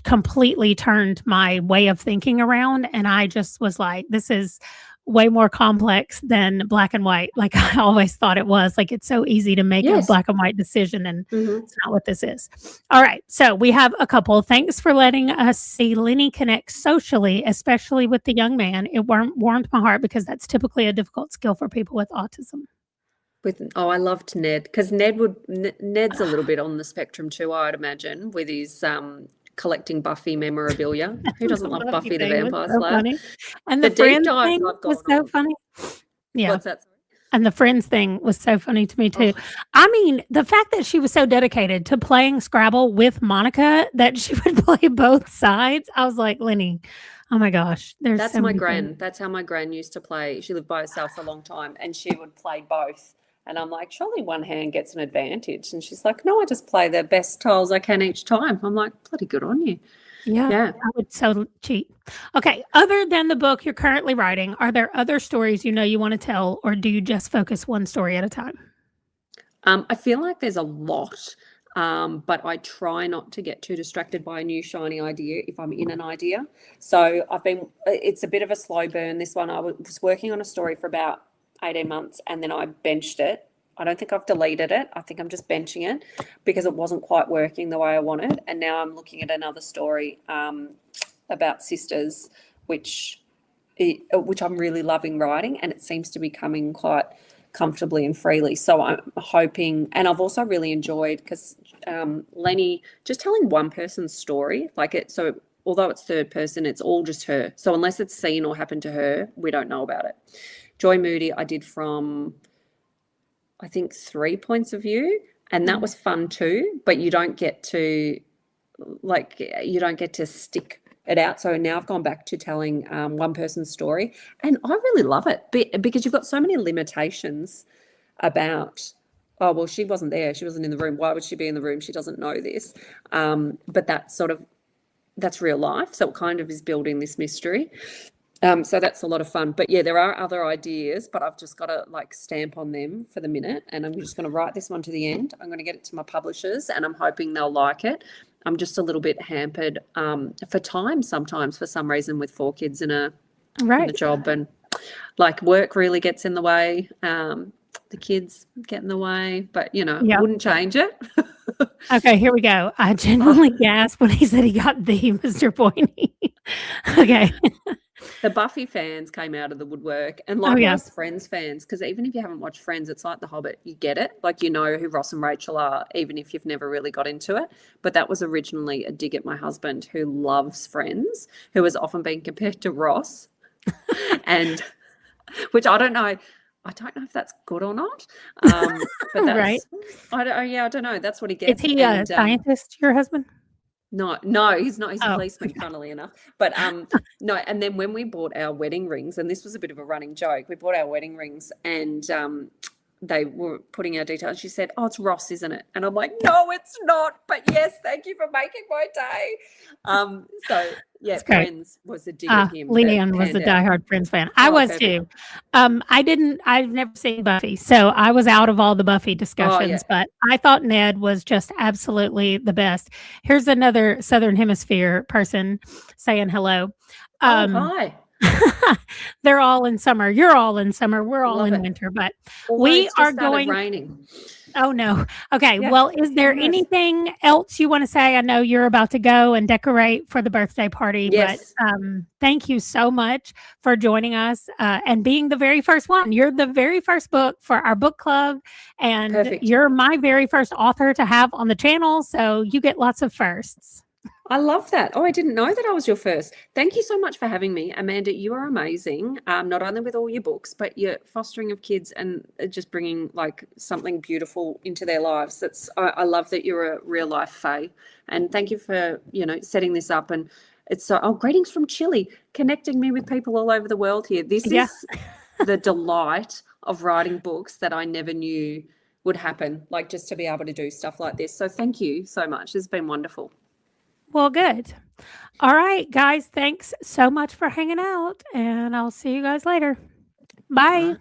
completely turned my way of thinking around. And I just was like, this is way more complex than black and white. Like I always thought it was. Like, it's so easy to make a black and white decision, and it's not what this is. All right. So we have a couple. Thanks for letting us see Lenny connect socially, especially with the young man. It warmed my heart, because that's typically a difficult skill for people with autism. I loved Ned, because Ned's a little bit on the spectrum too, I'd imagine, with his collecting Buffy memorabilia. Who doesn't love Buffy the Vampire Slayer? And the Friends thing was so funny. Yeah. What's that? And the Friends thing was so funny to me too. I mean, the fact that she was so dedicated to playing Scrabble with Monica that she would play both sides. I was like, Lenny, oh my gosh. That's my gran. That's how my gran used to play. She lived by herself for a long time, and she would play both. And I'm like, surely one hand gets an advantage. And she's like, no, I just play the best tiles I can each time. I'm like, bloody good on you. Yeah. I would so cheat. Okay. Other than the book you're currently writing, are there other stories you want to tell, or do you just focus one story at a time? I feel like there's a lot, but I try not to get too distracted by a new shiny idea if I'm in an idea. So it's a bit of a slow burn, this one. I was working on a story for about 18 months, and then I benched it. I don't think I've deleted it. I think I'm just benching it because it wasn't quite working the way I wanted. And now I'm looking at another story about sisters, which I'm really loving writing, and it seems to be coming quite comfortably and freely. So I'm hoping, and I've also really enjoyed because Lenny just telling one person's story, like it. So although it's third person, it's all just her. So unless it's seen or happened to her, we don't know about it. Joy Moody, I did from, I think, 3 points of view, and that was fun too. But you don't get to stick it out. So now I've gone back to telling one person's story, and I really love it because you've got so many limitations about, oh, well, she wasn't there. She wasn't in the room. Why would she be in the room? She doesn't know this. But that's real life. So it kind of is building this mystery. So that's a lot of fun. But yeah, there are other ideas, but I've just got to like stamp on them for the minute. And I'm just going to write this one to the end. I'm going to get it to my publishers, and I'm hoping they'll like it. I'm just a little bit hampered for time sometimes for some reason with 4 kids in a job, and like work really gets in the way. The kids get in the way, but wouldn't change it. Okay, here we go. I genuinely gasped when he said he got the Mr. Pointy. Okay. The Buffy fans came out of the woodwork, and likewise Friends fans, because even if you haven't watched Friends, it's like The Hobbit. You get it. Like, you know who Ross and Rachel are, even if you've never really got into it. But that was originally a dig at my husband, who loves Friends, who has often been compared to Ross, and which I don't know. I don't know if that's good or not. But that's right. I don't know. That's what he gets. Is he a scientist, your husband? No, he's not. He's a policeman, funnily enough. But no. And then when we bought our wedding rings, and this was a bit of a running joke, we bought our wedding rings, and they were putting our details. She said, "Oh, it's Ross, isn't it?" And I'm like, "No, it's not. But yes, thank you for making my day." So yeah, Friends was a dig at him. Leanne was a diehard Friends fan. I was too. I've never seen Buffy, so I was out of all the Buffy discussions, but I thought Ned was just absolutely the best. Here's another Southern Hemisphere person saying hello. Hi. They're all in summer. You're all in summer. We're all in winter, but we are going. Raining. Oh no. Okay. Yeah. Well, is there anything else you want to say? I know you're about to go and decorate for the birthday party, but thank you so much for joining us and being the very first one. You're the very first book for our book club, and you're my very first author to have on the channel. So you get lots of firsts. I love that. Oh, I didn't know that I was your first. Thank you so much for having me, Amanda. You are amazing. Not only with all your books, but your fostering of kids and just bringing like something beautiful into their lives. I love that you're a real life fae, and thank you for setting this up. And it's greetings from Chile, connecting me with people all over the world here. This is the delight of writing books that I never knew would happen. Like, just to be able to do stuff like this. So thank you so much. It's been wonderful. Well, good. All right, guys. Thanks so much for hanging out, and I'll see you guys later. Bye.